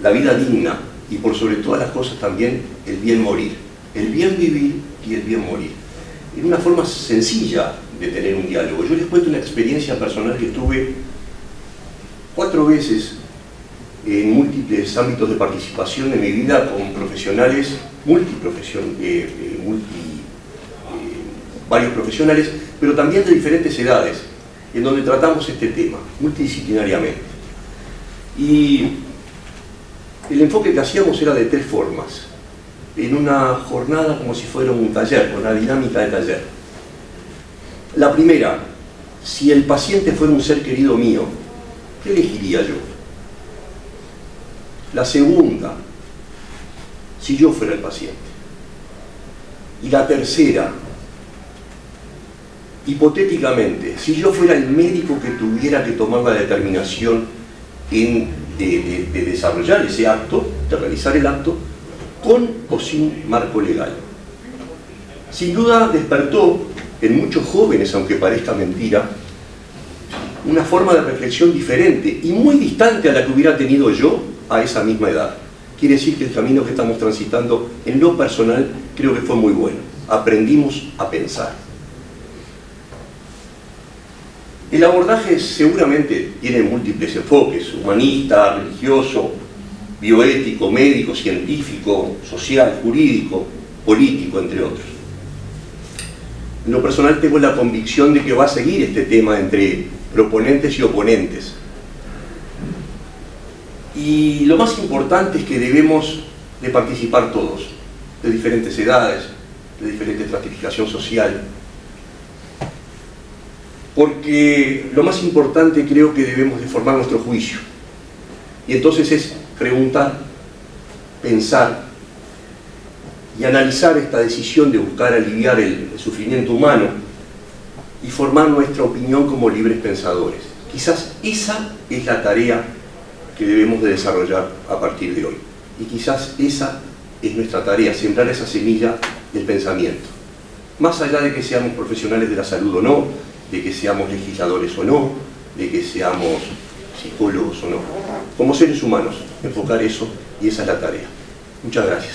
la vida digna y por sobre todas las cosas también el bien morir, el bien vivir y el bien morir. En una forma sencilla de tener un diálogo. Yo les cuento una experiencia personal que tuve 4 veces en múltiples ámbitos de participación en mi vida con profesionales, varios profesionales, pero también de diferentes edades, en donde tratamos este tema, multidisciplinariamente. Y el enfoque que hacíamos era de 3 formas, en una jornada como si fuera un taller, con una dinámica de taller. La primera, si el paciente fuera un ser querido mío, ¿qué elegiría yo? La segunda, si yo fuera el paciente. Y la tercera, hipotéticamente, si yo fuera el médico que tuviera que tomar la determinación de desarrollar ese acto, de realizar el acto, con o sin marco legal. Sin duda despertó en muchos jóvenes, aunque parezca mentira, una forma de reflexión diferente y muy distante a la que hubiera tenido yo a esa misma edad. Quiere decir que el camino que estamos transitando en lo personal creo que fue muy bueno. Aprendimos a pensar. El abordaje seguramente tiene múltiples enfoques: humanista, religioso, bioético, médico, científico, social, jurídico, político, entre otros. En lo personal tengo la convicción de que va a seguir este tema entre proponentes y oponentes. Y lo más importante es que debemos de participar todos, de diferentes edades, de diferente estratificación social. Porque lo más importante creo que debemos de formar nuestro juicio. Y entonces es preguntar, pensar y analizar esta decisión de buscar aliviar el sufrimiento humano y formar nuestra opinión como libres pensadores. Quizás esa es la tarea que debemos de desarrollar a partir de hoy. Y quizás esa es nuestra tarea, sembrar esa semilla del pensamiento. Más allá de que seamos profesionales de la salud o no, de que seamos legisladores o no, de que seamos psicólogos o no. Como seres humanos, enfocar eso, y esa es la tarea. Muchas gracias.